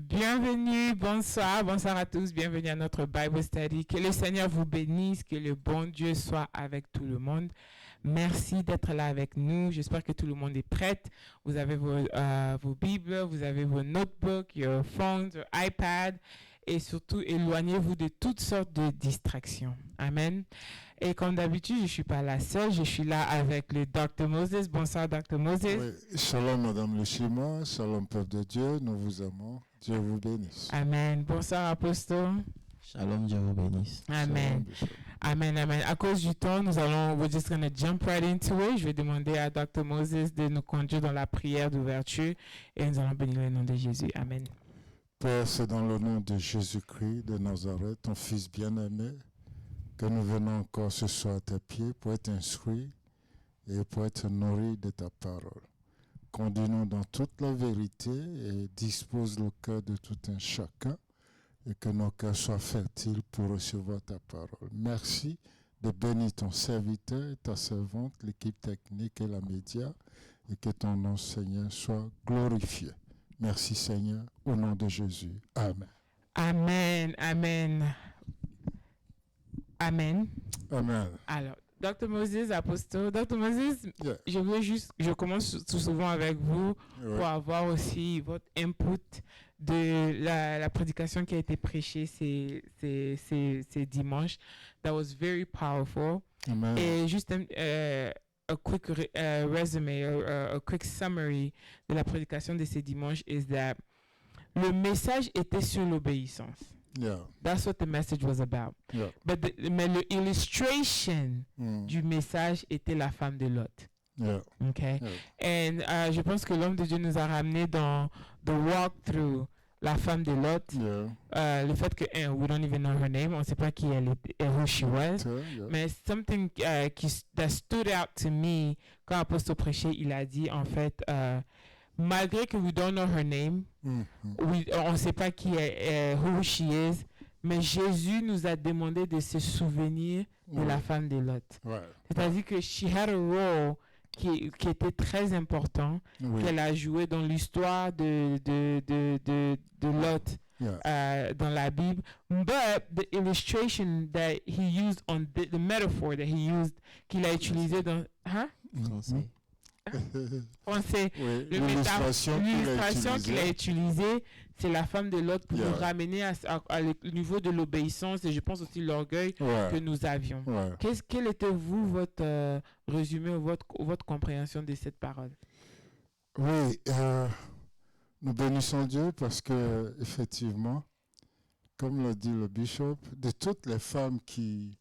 Bienvenue, bonsoir à tous, bienvenue à notre Bible Study. Que le Seigneur vous bénisse, que le bon Dieu soit avec tout le monde. Merci d'être là avec nous. J'espère que tout le monde est prêt. Vous avez vos Bibles, vous avez vos notebooks, your phones, your iPad et surtout éloignez-vous de toutes sortes de distractions. Amen. Et comme d'habitude, je ne suis pas la seule, je suis là avec le Dr. Moses. Bonsoir Dr. Moses. Oui. Shalom Madame Luchima, shalom peuple de Dieu, nous vous aimons. Dieu vous bénisse. Amen. Bonsoir Apostle. Shalom, Dieu vous bénisse. Amen. Amen, amen. À cause du temps, we're just going to jump right into it. Je vais demander à Dr. Moses de nous conduire dans la prière d'ouverture et nous allons bénir le nom de Jésus. Amen. Père, c'est dans le nom de Jésus-Christ de Nazareth, ton Fils bien-aimé, que nous venons encore ce soir à tes pieds pour être instruits et pour être nourris de ta parole. Conduis-nous dans toute la vérité et dispose le cœur de tout un chacun et que nos cœurs soient fertiles pour recevoir ta parole. Merci de bénir ton serviteur et ta servante, l'équipe technique et la média, et que ton nom, Seigneur, soit glorifié. Merci, Seigneur, au nom de Jésus. Amen. Amen, amen. Amen. Amen. Alors, Dr. Moses, Apostle, Dr. Moses, Yeah. je commence tout souvent avec vous pour avoir aussi votre input de la prédication qui a été prêchée ces dimanches. That was very powerful. Amen. Et juste a quick resume, a quick summary de la prédication de ces dimanches is that le message était sur l'obéissance. Yeah. That's what the message was about. Yeah. Mais le illustration du message était la femme de Lot. Yeah. Okay? Yeah. And je pense que l'homme de Dieu nous a ramené dans the walkthrough la femme de Lot. Yeah. Le fait que we don't even know her name, on ne sait pas qui elle était, who she was. Yeah. Mais something that stood out to me quand Apostle prêchait, il a dit en fait, malgré que we don't know her name, on ne sait pas qui est, who she is, mais Jésus nous a demandé de se souvenir de la femme de Lot. Ouais. C'est-à-dire que she had a role qui était très important, qu'elle a joué dans l'histoire de Lot. Yeah. Dans la Bible, but the illustration that he used on the metaphor that he used, qu'il a utilisé dans, Français. Oui, L'illustration qu'il a utilisée, c'est la femme de Lot pour nous ramener à au niveau de l'obéissance et je pense aussi l'orgueil que nous avions. Ouais. Quel était votre résumé, votre compréhension de cette parole? Oui, nous bénissons Dieu parce que effectivement, comme l'a dit le bishop, de toutes les femmes qui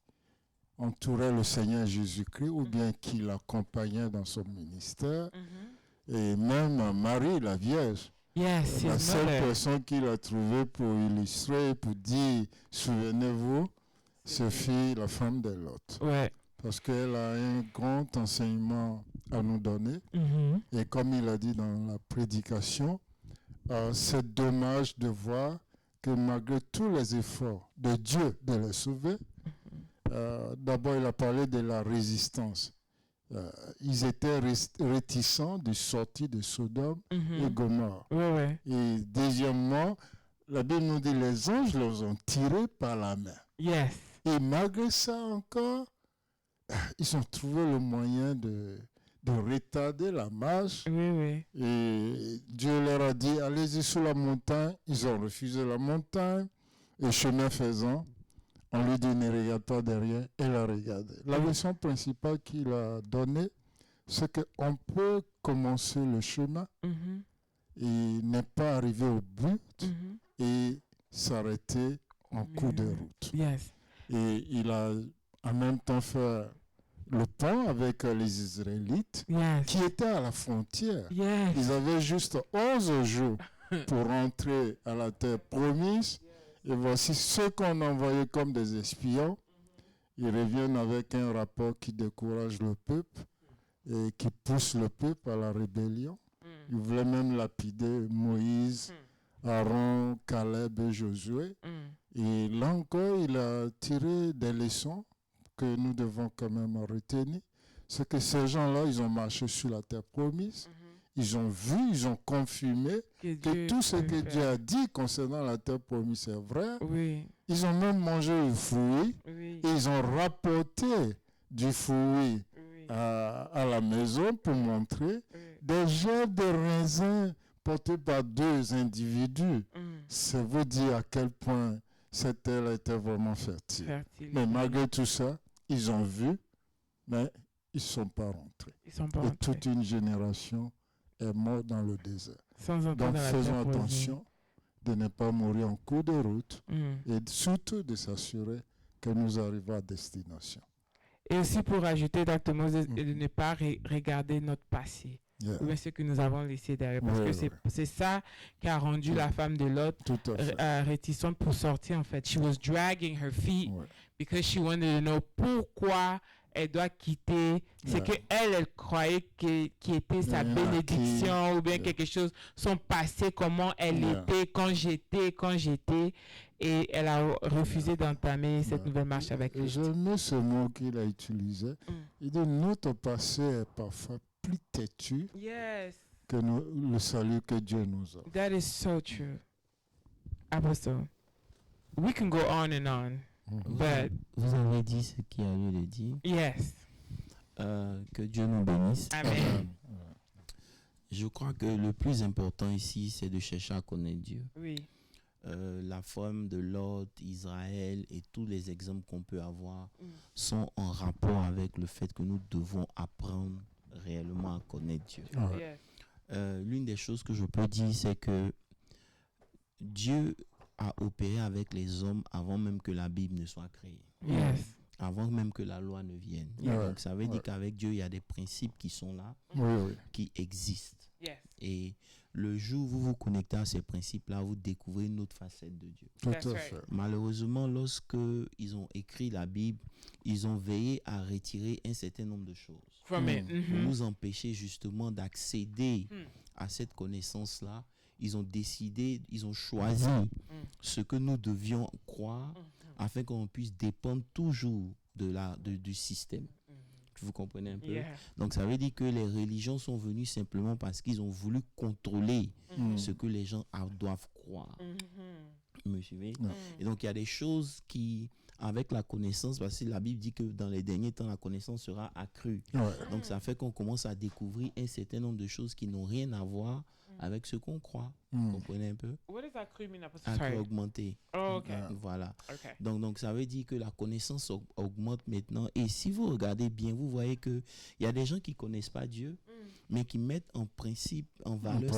entouraient le Seigneur Jésus-Christ ou bien qui l'accompagnaient dans son ministère, et même Marie, la Vierge, la seule personne qu'il a trouvée pour illustrer, pour dire, souvenez-vous, ce fut la femme de Lot. Ouais. Parce qu'elle a un grand enseignement à nous donner. Et comme il a dit dans la prédication, c'est dommage de voir que malgré tous les efforts de Dieu de les sauver, d'abord il a parlé de la résistance. Ils étaient réticents de sortir de Sodome et Gomorrhe. Et deuxièmement, la Bible nous dit les anges les ont tirés par la main. Yes. Et malgré ça encore, ils ont trouvé le moyen de retarder la marche. Et Dieu leur a dit, allez-y sur la montagne. Ils ont refusé la montagne. Et chemin faisant, on lui dit, ne regarde pas derrière. Elle a regardé. La leçon principale qu'il a donnée, c'est qu'on peut commencer le chemin et ne pas arriver au but et s'arrêter en cours de route. Yes. Et il a en même temps fait le pont avec les Israélites qui étaient à la frontière. Ils avaient juste 11 jours pour rentrer à la terre promise. Et voici ceux qu'on envoyait comme des espions. Ils reviennent avec un rapport qui décourage le peuple et qui pousse le peuple à la rébellion. Ils voulaient même lapider Moïse, Aaron, Caleb et Josué. Et là encore, il a tiré des leçons que nous devons quand même retenir. C'est que ces gens-là, ils ont marché sur la terre promise. ils ont vu, ils ont confirmé que tout ce que Dieu a dit concernant la terre promise c'est vrai. Oui. Ils ont même mangé le fruit. Oui. Et ils ont rapporté du fruit à la maison pour montrer des gerbes de raisins portés par 2 individus. Ça veut dire à quel point cette terre était vraiment fertile. Mais malgré tout ça, ils ont vu, mais ils ne sont pas rentrés. Et toute une génération est morte dans le désert. Donc faisons attention de ne pas mourir en cours de route et surtout de s'assurer que nous arrivons à destination. Et aussi pour ajouter, Dr. Moses, de ne pas regarder notre passé. Ou bien ce que nous avons laissé derrière. Parce que c'est ça qui a rendu la femme de Lot réticente pour sortir en fait. She was dragging her feet because she wanted to know pourquoi elle doit quitter. C'est que elle croyait qui était sa bénédiction ou bien quelque chose, son passé, comment elle était quand j'étais. Et elle a refusé d'entamer cette nouvelle marche avec lui. J'aime ce mot qu'il a utilisé. Il dit notre passé est parfois plus têtu que le salut que Dieu nous offre. That is so true. Apostle, we can go on and on. But vous avez dit ce qu'il y a lieu de dire. Yes. Que Dieu nous bénisse. Amen. Je crois que le plus important ici, c'est de chercher à connaître Dieu. Oui. La femme de Lot, Israël et tous les exemples qu'on peut avoir sont en rapport avec le fait que nous devons apprendre réellement à connaître Dieu. L'une des choses que je peux dire, c'est que Dieu a opéré avec les hommes avant même que la Bible ne soit créée. Avant même que la loi ne vienne. Donc ça veut dire qu'avec Dieu, il y a des principes qui sont là, qui existent. Et le jour où vous vous connectez à ces principes-là, vous découvrez une autre facette de Dieu. Tout à fait. Malheureusement, lorsque ils ont écrit la Bible, ils ont veillé à retirer un certain nombre de choses pour nous empêcher justement d'accéder à cette connaissance-là. Ils ont décidé, ils ont choisi ce que nous devions croire afin qu'on puisse dépendre toujours du système. Vous comprenez un peu? Donc ça veut dire que les religions sont venues simplement parce qu'ils ont voulu contrôler ce que les gens doivent croire. Vous me suivez? Et donc il y a des choses qui, avec la connaissance, parce que la Bible dit que dans les derniers temps, la connaissance sera accrue. Donc ça fait qu'on commence à découvrir un certain nombre de choses qui n'ont rien à voir avec ce qu'on croit. Vous comprenez un peu? What does accrue mean? Accrue, augmenter. Oh, okay. Voilà. Donc ça veut dire que la connaissance augmente maintenant. Et si vous regardez bien, vous voyez qu'il y a des gens qui ne connaissent pas Dieu, mais qui mettent en principe, en valeur,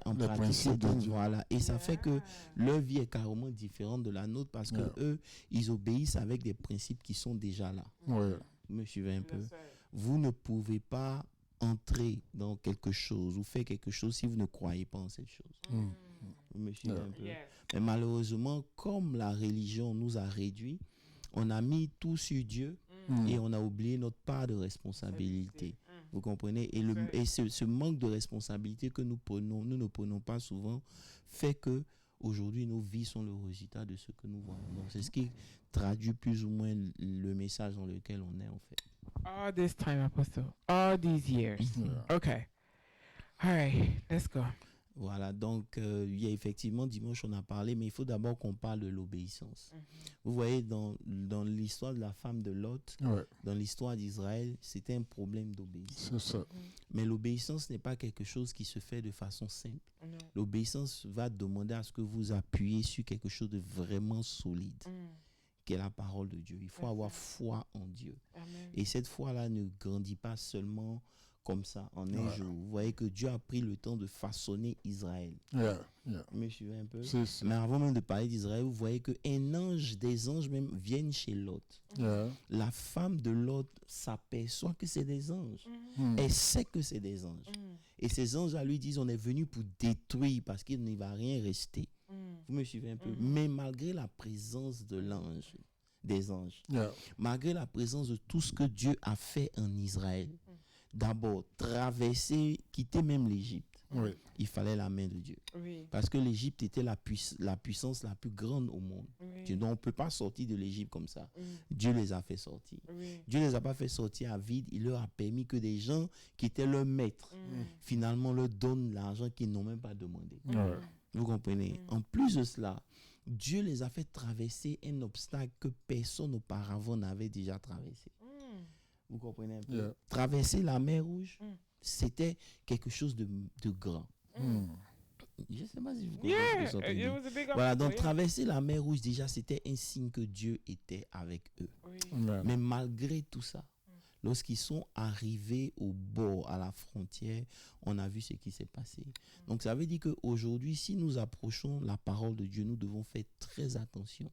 en pratique de Dieu. Voilà. Et ça fait que leur vie est carrément différente de la nôtre parce que eux, ils obéissent avec des principes qui sont déjà là. Vous me suivez un peu? Vous ne pouvez pas entrer dans quelque chose ou faire quelque chose si vous ne croyez pas en cette chose. Vous me suivez un peu? Mais malheureusement, comme la religion nous a réduits, on a mis tout sur Dieu et on a oublié notre part de responsabilité. Vous comprenez? Et ce manque de responsabilité que nous ne prenons pas souvent, fait que aujourd'hui nos vies sont le résultat de ce que nous voyons. Donc c'est ce qui traduit plus ou moins le message dans lequel on est en fait. All this time, Apostle. All these years. Okay. All right, let's go. Voilà, donc il y a effectivement, dimanche on a parlé, mais il faut d'abord qu'on parle de l'obéissance. Vous voyez, dans l'histoire de la femme de Lot, dans l'histoire d'Israël, c'était un problème d'obéissance. C'est ça. Mais l'obéissance n'est pas quelque chose qui se fait de façon simple. L'obéissance va demander à ce que vous appuyez sur quelque chose de vraiment solide, qui est la parole de Dieu. Il faut avoir foi en Dieu. Et cette foi-là ne grandit pas seulement comme ça, en un jour. Vous voyez que Dieu a pris le temps de façonner Israël. Vous me suivez un peu? Mais avant même de parler d'Israël, vous voyez qu'un ange, des anges même, viennent chez Lot. La femme de Lot s'aperçoit que c'est des anges. Elle sait que c'est des anges. Et ces anges lui disent, on est venu pour détruire parce qu'il n'y va rien rester. Vous me suivez un peu? Mais malgré la présence de l'ange, des anges, malgré la présence de tout ce que Dieu a fait en Israël, d'abord, traverser, quitter même l'Égypte. Oui. Il fallait la main de Dieu. Oui. Parce que l'Égypte était la puissance la plus grande au monde. Oui. Donc on ne peut pas sortir de l'Égypte comme ça. Oui. Dieu les a fait sortir. Oui. Dieu ne les a pas fait sortir à vide. Il leur a permis que des gens qui étaient leurs maîtres, finalement, leur donnent l'argent qu'ils n'ont même pas demandé. Ouais. Vous comprenez? En plus de cela, Dieu les a fait traverser un obstacle que personne auparavant n'avait déjà traversé. Vous comprenez un peu? Yeah. Traverser la mer Rouge, c'était quelque chose de grand. Je ne sais pas si vous comprenez ce que je veux dire. Voilà, donc traverser la mer Rouge, déjà, c'était un signe que Dieu était avec eux. Mais malgré tout ça, lorsqu'ils sont arrivés au bord, à la frontière, on a vu ce qui s'est passé. Donc, ça veut dire qu'aujourd'hui, si nous approchons la parole de Dieu, nous devons faire très attention.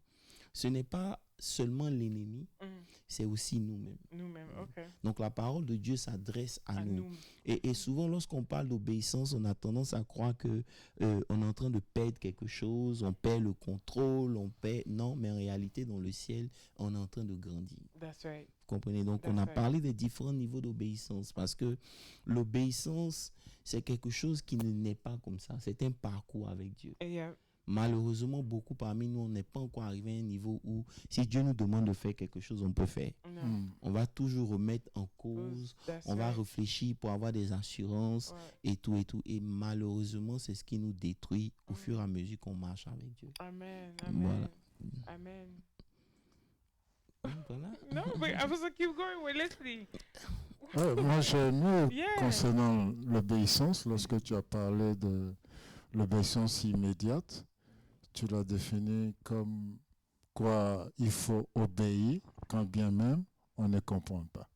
Ce n'est pas seulement l'ennemi, c'est aussi nous-mêmes. Nous-mêmes, ok. Donc, la parole de Dieu s'adresse à nous. Et souvent, lorsqu'on parle d'obéissance, on a tendance à croire que on est en train de perdre quelque chose, on perd le contrôle, on perd... Non, mais en réalité, dans le ciel, on est en train de grandir. That's right. Vous comprenez? Donc, on a parlé des différents niveaux d'obéissance parce que l'obéissance, c'est quelque chose qui ne naît pas comme ça. C'est un parcours avec Dieu. Malheureusement, beaucoup parmi nous, on n'est pas encore arrivé à un niveau où si Dieu nous demande de faire quelque chose, on peut faire. On va toujours remettre en cause, on va réfléchir pour avoir des assurances et tout et tout. Et malheureusement, c'est ce qui nous détruit au fur et à mesure qu'on marche avec Dieu. Amen. Voilà. Amen. Voilà. No, but I was like, keep going, we're listening. Moi, j'ai aimé concernant l'obéissance, lorsque tu as parlé de l'obéissance immédiate, tu l'as défini comme quoi il faut obéir quand bien même on ne comprend pas.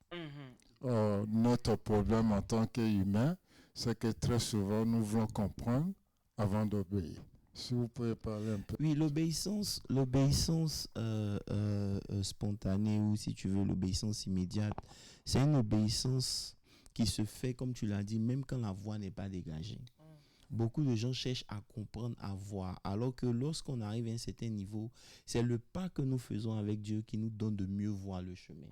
Notre problème en tant qu'humain, c'est que très souvent nous voulons comprendre avant d'obéir. Si vous pouvez parler un peu. Oui, l'obéissance spontanée ou si tu veux l'obéissance immédiate, c'est une obéissance qui se fait, comme tu l'as dit, même quand la voie n'est pas dégagée. Beaucoup de gens cherchent à comprendre, à voir, alors que lorsqu'on arrive à un certain niveau, c'est le pas que nous faisons avec Dieu qui nous donne de mieux voir le chemin.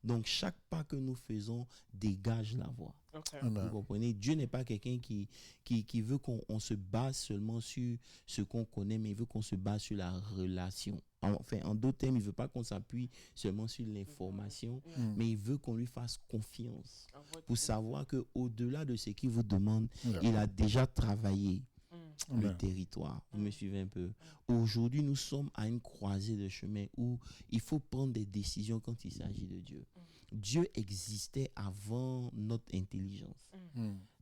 Donc, chaque pas que nous faisons dégage la voie. Vous comprenez? Dieu n'est pas quelqu'un qui veut qu'on se base seulement sur ce qu'on connaît, mais il veut qu'on se base sur la relation. Enfin, en d'autres termes, il ne veut pas qu'on s'appuie seulement sur l'information, mais il veut qu'on lui fasse confiance pour savoir qu'au-delà de ce qu'il vous demande, il a déjà travaillé le territoire. Vous me suivez un peu? Aujourd'hui, nous sommes à une croisée de chemin où il faut prendre des décisions quand il s'agit de Dieu. Dieu existait avant notre intelligence.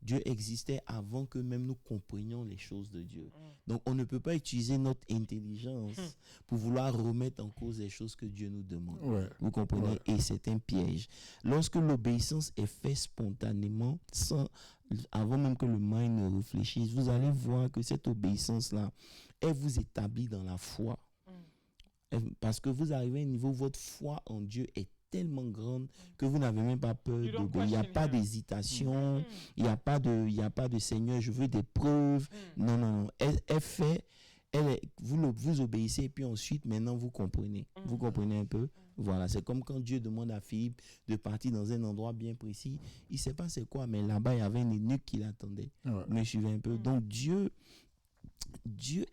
Dieu existait avant que même nous comprenions les choses de Dieu. Donc, on ne peut pas utiliser notre intelligence pour vouloir remettre en cause les choses que Dieu nous demande. Vous comprenez? Et c'est un piège. Lorsque l'obéissance est faite spontanément, avant même que le mind ne réfléchisse, vous allez voir que cette obéissance-là, elle vous établit dans la foi. Parce que vous arrivez à un niveau où votre foi en Dieu est tellement grande que vous n'avez même pas peur. Il n'y a pas d'hésitation, il n'y a pas de Seigneur, je veux des preuves. Non. Elle fait, vous obéissez et puis ensuite, maintenant, vous comprenez. Vous comprenez un peu? Voilà, c'est comme quand Dieu demande à Philippe de partir dans un endroit bien précis. Il ne sait pas c'est quoi, mais là-bas, il y avait un eunuque qui l'attendait. Vous me suivez un peu? Donc, Dieu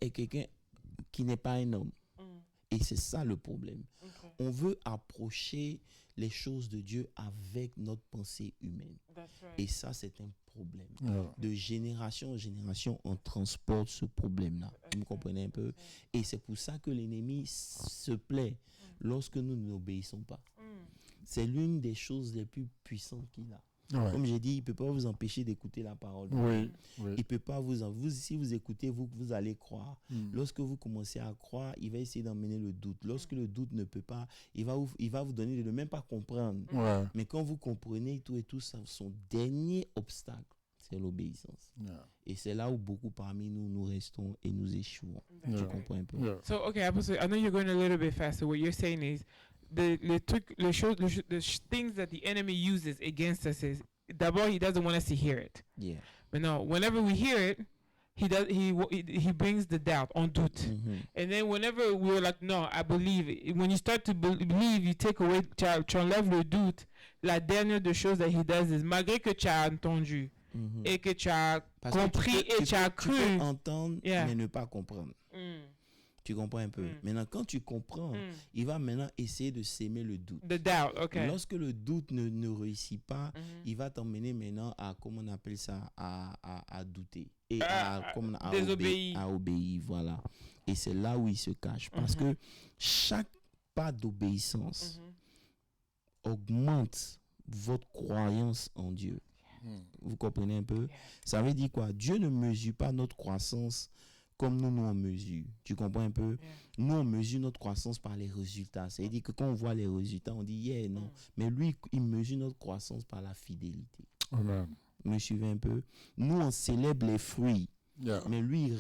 est quelqu'un qui n'est pas un homme. Et c'est ça le problème. On veut approcher les choses de Dieu avec notre pensée humaine. Et ça, c'est un problème. De génération en génération, on transporte ce problème-là. Vous me comprenez un peu? Et c'est pour ça que l'ennemi se plaît lorsque nous n'obéissons pas. C'est l'une des choses les plus puissantes qu'il a. Comme j'ai dit, il ne peut pas vous empêcher d'écouter la parole. Il peut pas si vous écoutez, vous allez croire. Lorsque vous commencez à croire, il va essayer d'emmener le doute. Lorsque le doute ne peut pas, il va vous donner de ne même pas comprendre. Mais quand vous comprenez tout et tout, son dernier obstacle, c'est l'obéissance. Et c'est là où beaucoup parmi nous restons et nous échouons. Tu comprends un peu? So, okay, I know you're going a little bit faster. What you're saying is, the things that the enemy uses against us is, d'abord, he doesn't want us to hear it. But no, whenever we hear it, he brings the doubt, on doute. And then whenever we're like, no, I believe it. When you start to believe, you take away, tu enlèves le doute. La dernière des choses that he does is, malgré que tu as entendu, et que tu as compris et tu as cru. Tu peux entendre, mais ne pas comprendre. Tu comprends un peu. Maintenant, quand tu comprends, il va maintenant essayer de s'aimer le doute. The doubt, okay. Lorsque le doute ne réussit pas, il va t'emmener maintenant à, comment on appelle ça, à douter. Et à obéir, voilà. Et c'est là où il se cache. Parce que chaque pas d'obéissance augmente votre croyance en Dieu. Vous comprenez un peu? Ça veut dire quoi? Dieu ne mesure pas notre croissance comme nous on mesure. Tu comprends un peu? Nous, on mesure notre croissance par les résultats. C'est-à-dire que quand on voit les résultats, on dit non. Mais lui, il mesure notre croissance par la fidélité. Amen. Vous me suivez un peu? Nous, on célèbre les fruits. Mais lui,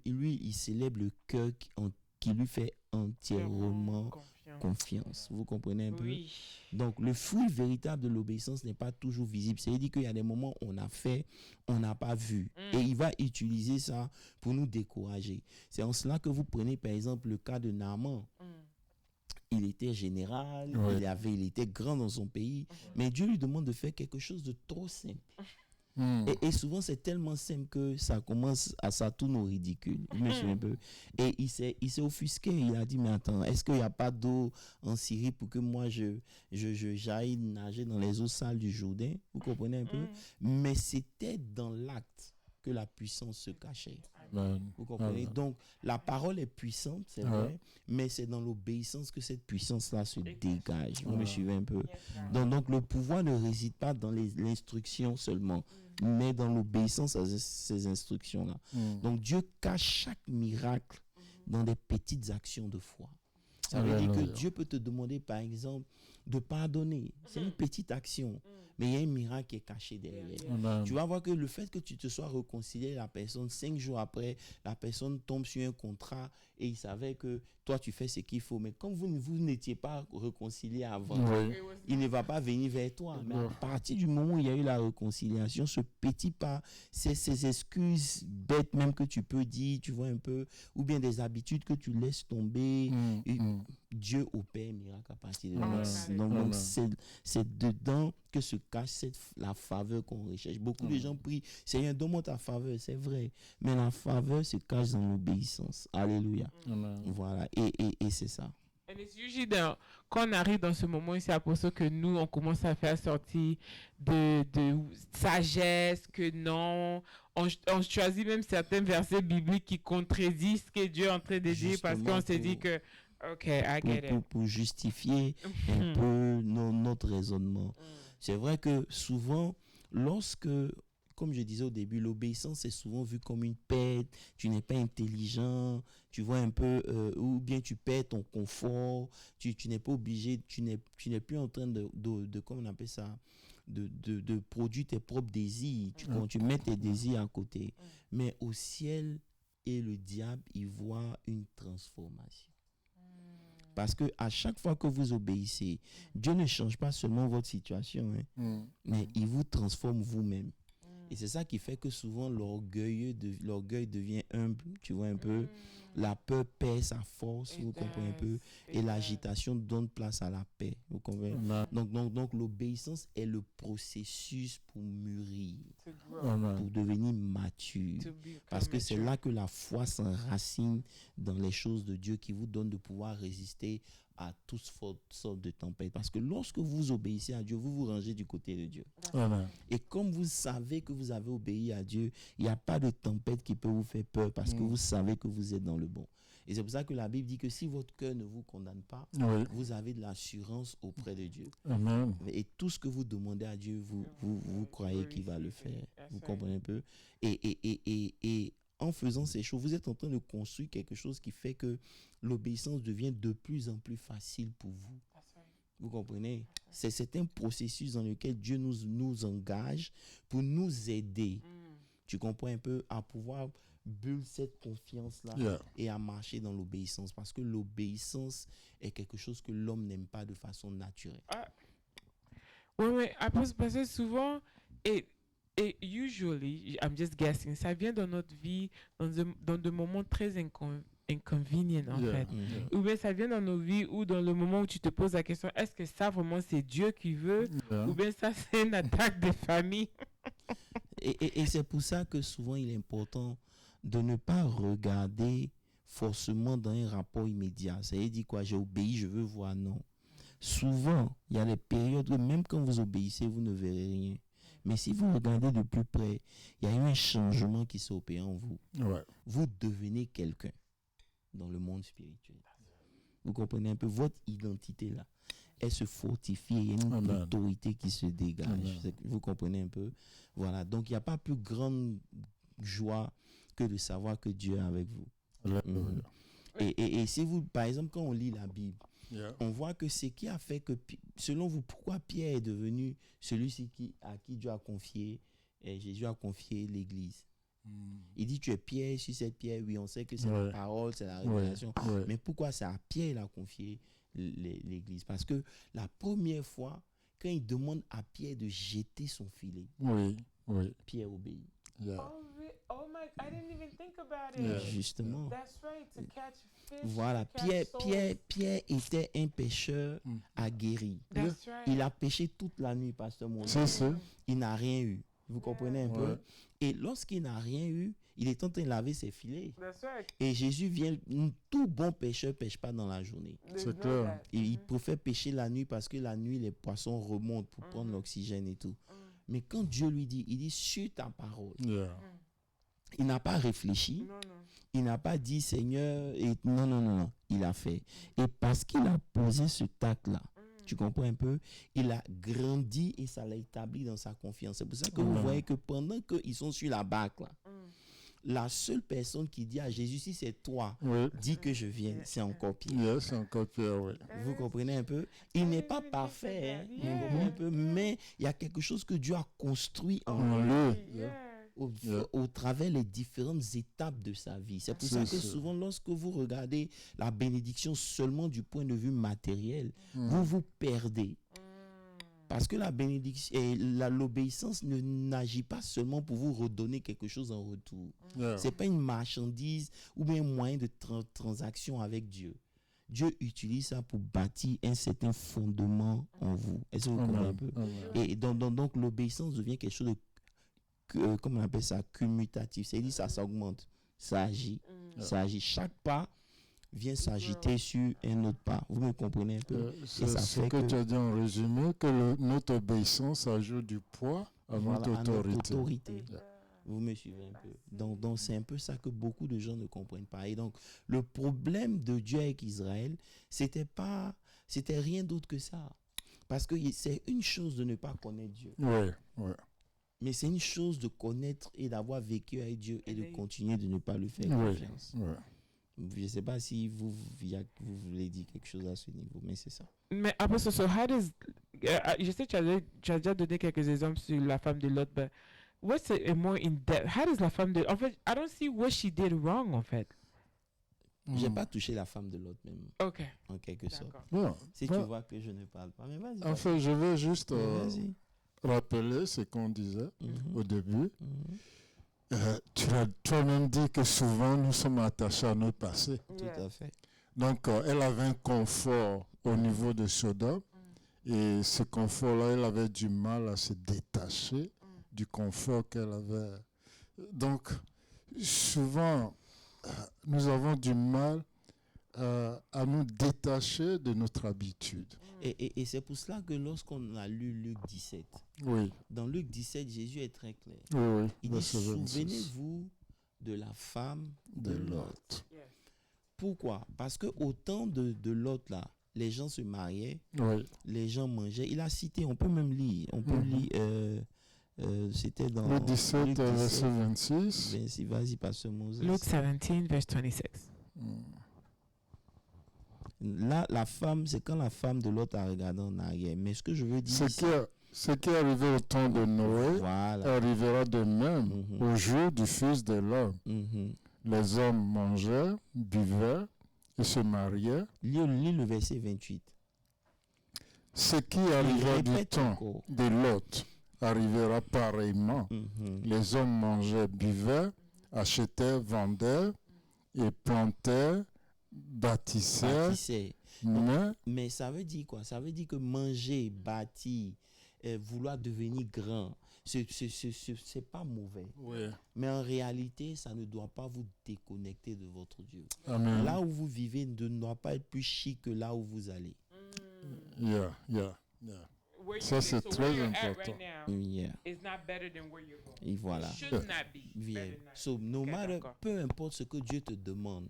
il célèbre le cœur qui lui fait entièrement confiance. Vous comprenez un peu? Donc, le fruit véritable de l'obéissance n'est pas toujours visible. C'est-à-dire qu'il y a des moments où on a fait, on n'a pas vu. Et il va utiliser ça pour nous décourager. C'est en cela que vous prenez, par exemple, le cas de Naaman. Il était général, il était grand dans son pays, mais Dieu lui demande de faire quelque chose de trop simple. Et souvent, c'est tellement simple que ça commence ça tourne au ridicule. Je me souviens un peu. Et il s'est offusqué. Il a dit, mais attends, est-ce qu'il n'y a pas d'eau en Syrie pour que moi, j'aille nager dans les eaux sales du Jourdain? Vous comprenez un peu? Mais c'était dans l'acte que la puissance se cachait. Vous comprenez? Donc, la parole est puissante, c'est vrai, mais c'est dans l'obéissance que cette puissance-là se dégage. Vous me suivez un peu? Donc, le pouvoir ne réside pas dans l'instruction seulement, mais dans l'obéissance à ces instructions-là. Donc, Dieu cache chaque miracle dans des petites actions de foi. Ça veut dire que Dieu peut te demander, par exemple, de pardonner. C'est une petite action, mais il y a un miracle qui est caché derrière. Tu vas voir que le fait que tu te sois réconcilié la personne, 5 jours après, la personne tombe sur un contrat et il savait que toi, tu fais ce qu'il faut. Mais comme vous n'étiez pas réconcilié avant, il ne va pas venir vers toi. Mais à partir du moment où il y a eu la réconciliation, ce petit pas, c'est ces excuses bêtes même que tu peux dire, tu vois un peu, ou bien des habitudes que tu laisses tomber. Dieu opère miracle à partir de là. Donc c'est dedans que se cache la faveur qu'on recherche. Beaucoup de gens prient, Seigneur, donne-moi ta faveur, c'est vrai. Mais la faveur se cache dans l'obéissance. Alléluia. Voilà, et c'est ça. Et c'est usually quand on arrive dans ce moment, c'est à pour ça que nous, on commence à faire sortir de sagesse, que non, on choisit même certains versets bibliques qui contredisent ce que Dieu est en train de dire parce qu'on s'est dit que pour justifier un peu notre raisonnement. C'est vrai que souvent, lorsque, comme je disais au début, l'obéissance est souvent vue comme une perte, tu n'es pas intelligent, tu vois un peu, ou bien tu perds ton confort, tu n'es pas obligé, tu n'es plus en train de comment on appelle ça, de produire tes propres désirs, tu mets tes désirs à côté. Mais au ciel, et le diable, il voit une transformation. Parce que à chaque fois que vous obéissez, Dieu ne change pas seulement votre situation, mais il vous transforme vous-même. Et c'est ça qui fait que souvent l'orgueil devient humble, tu vois un peu. La peur perd sa force, vous comprenez un peu. Et l'agitation donne place à la paix, vous comprenez. Donc l'obéissance est le processus pour mûrir, pour devenir mature. Parce que c'est là que la foi s'enracine dans les choses de Dieu qui vous donne de pouvoir résister à toutes sortes de tempêtes. Parce que lorsque vous obéissez à Dieu, vous vous rangez du côté de Dieu. Et comme vous savez que vous avez obéi à Dieu, il n'y a pas de tempête qui peut vous faire peur parce que vous savez que vous êtes dans le bon. Et c'est pour ça que la Bible dit que si votre cœur ne vous condamne pas, vous avez de l'assurance auprès de Dieu. Et tout ce que vous demandez à Dieu, vous croyez qu'il va le faire. Vous comprenez un peu? Et en faisant ces choses, vous êtes en train de construire quelque chose qui fait que l'obéissance devient de plus en plus facile pour vous. Vous comprenez? C'est un processus dans lequel Dieu nous engage pour nous aider. Tu comprends un peu? À pouvoir build cette confiance-là et à marcher dans l'obéissance. Parce que l'obéissance est quelque chose que l'homme n'aime pas de façon naturelle. Oui, parce que souvent, et usually, I'm just guessing, ça vient dans notre vie dans des moments très inconvénients en fait. Ou bien ça vient dans nos vies ou dans le moment où tu te poses la question, est-ce que ça vraiment c'est Dieu qui veut ou bien ça c'est une attaque de famille? Et c'est pour ça que souvent il est important de ne pas regarder forcément dans un rapport immédiat. Ça veut dire quoi? J'ai obéi, je veux voir. Non. Souvent, il y a des périodes où même quand vous obéissez, vous ne verrez rien. Mais si vous regardez de plus près, il y a eu un changement qui s'est opéré en vous. Ouais. Vous devenez quelqu'un dans le monde spirituel. Vous comprenez un peu votre identité là. Elle se fortifie, il y a une autorité qui se dégage. Vous comprenez un peu? Voilà. Donc, il n'y a pas plus grande joie que de savoir que Dieu est avec vous. Et si vous, par exemple, quand on lit la Bible, on voit que ce qui a fait que, selon vous, pourquoi Pierre est devenu celui-ci à qui Dieu a confié, et Jésus a confié l'Église. Il dit, tu es Pierre, sur cette pierre, oui, on sait que c'est la parole, c'est la révélation. Mais pourquoi c'est à Pierre qu'il a confié l'Église? Parce que la première fois, quand il demande à Pierre de jeter son filet, Pierre obéit. Oh my, I didn't even think about it. Justement. That's right, to catch fish, voilà, Pierre était un pêcheur aguerri. That's right. Il a pêché toute la nuit, pasteur Moïse. Il n'a rien eu. Vous comprenez un peu? Et lorsqu'il n'a rien eu, il est en train de laver ses filets. That's right. Et Jésus vient, tout bon pêcheur ne pêche pas dans la journée. C'est clair. Et il préfère pêcher la nuit parce que la nuit, les poissons remontent pour prendre l'oxygène et tout. Mais quand Dieu lui dit, il dit sur ta parole. Il n'a pas réfléchi. Non. Il n'a pas dit Seigneur. Et non. Il a fait. Et parce qu'il a posé ce tact-là, tu comprends un peu, il a grandi et ça l'a établi dans sa confiance. C'est pour ça que vous voyez que pendant qu'ils sont sur la barque, là, la seule personne qui dit à Jésus, si c'est toi, dis que je vienne, c'est encore Pierre. C'est encore Pierre, oui. Vous comprenez un peu? Il n'est pas parfait, vous comprenez un peu, mais il y a quelque chose que Dieu a construit en lui. Au travers les différentes étapes de sa vie. C'est pour ça que souvent, lorsque vous regardez la bénédiction seulement du point de vue matériel, vous vous perdez. Parce que la bénédiction et l'obéissance n'agit pas seulement pour vous redonner quelque chose en retour. C'est pas une marchandise ou bien un moyen de transaction avec Dieu. Dieu utilise ça pour bâtir un certain fondement en vous. Est-ce que vous comprenez un peu? Et donc l'obéissance devient quelque chose de comment on appelle ça, commutatif. C'est-à-dire ça s'augmente, ça agit. Chaque pas vient s'agiter sur un autre pas. Vous me comprenez un peu? C'est ce que tu as dit en résumé, que notre obéissance ajoute du poids à notre autorité. Vous me suivez un peu? Donc c'est un peu ça que beaucoup de gens ne comprennent pas. Et donc le problème de Dieu avec Israël, c'était rien d'autre que ça. Parce que c'est une chose de ne pas connaître Dieu. Mais c'est une chose de connaître et d'avoir vécu avec Dieu et de continuer de ne pas lui faire confiance. Je ne sais pas si vous voulez dire quelque chose à ce niveau, mais c'est ça. Mais après, je sais que tu as déjà donné quelques exemples sur la femme de Lot, mais what's a more in-depth? How does la femme de... En fait, I don't see what she did wrong, en fait. J'ai pas touché la femme de l'autre même. Ok. En quelque sorte. Si tu vois que je ne parle pas, mais vas-y. En fait, je veux juste... rappeler ce qu'on disait au début. Tu as toi-même dit que souvent nous sommes attachés à notre passé. Tout à fait. Donc, elle avait un confort au niveau de Sodome et ce confort-là, elle avait du mal à se détacher du confort qu'elle avait. Donc, souvent, nous avons du mal à nous détacher de notre habitude. Et c'est pour cela que lorsqu'on a lu Luc 17, dans Luc 17, Jésus est très clair. Il dit, souvenez-vous de la femme de Lot. Pourquoi? Parce qu'au temps de Lot, là, les gens se mariaient, les gens mangeaient. Il a cité, on peut même lire, c'était dans Luc 17, verset 26. Vas-y, pasteur Moses. Luke 17, verse 26. Là, la femme, c'est quand la femme de l'autre a regardé en arrière. Mais ce que je veux dire, ce qui est arrivé au temps de Noé arrivera de même au jour du Fils de l'homme. Les hommes mangeaient, buvaient et se mariaient. Lis le verset 28. Ce qui arrivera du temps de Lot arrivera pareillement. Les hommes mangeaient, buvaient, achetaient, vendaient et plantaient, bâtissaient. Mais ça veut dire quoi? Ça veut dire que manger, bâtir, vouloir devenir grand, c'est pas mauvais. Oui. Mais en réalité, ça ne doit pas vous déconnecter de votre Dieu. Amen. Là où vous vivez ne doit pas être plus chic que là où vous allez. Yeah. Ça, c'est très important. Et voilà. So, no matter, peu importe ce que Dieu te demande,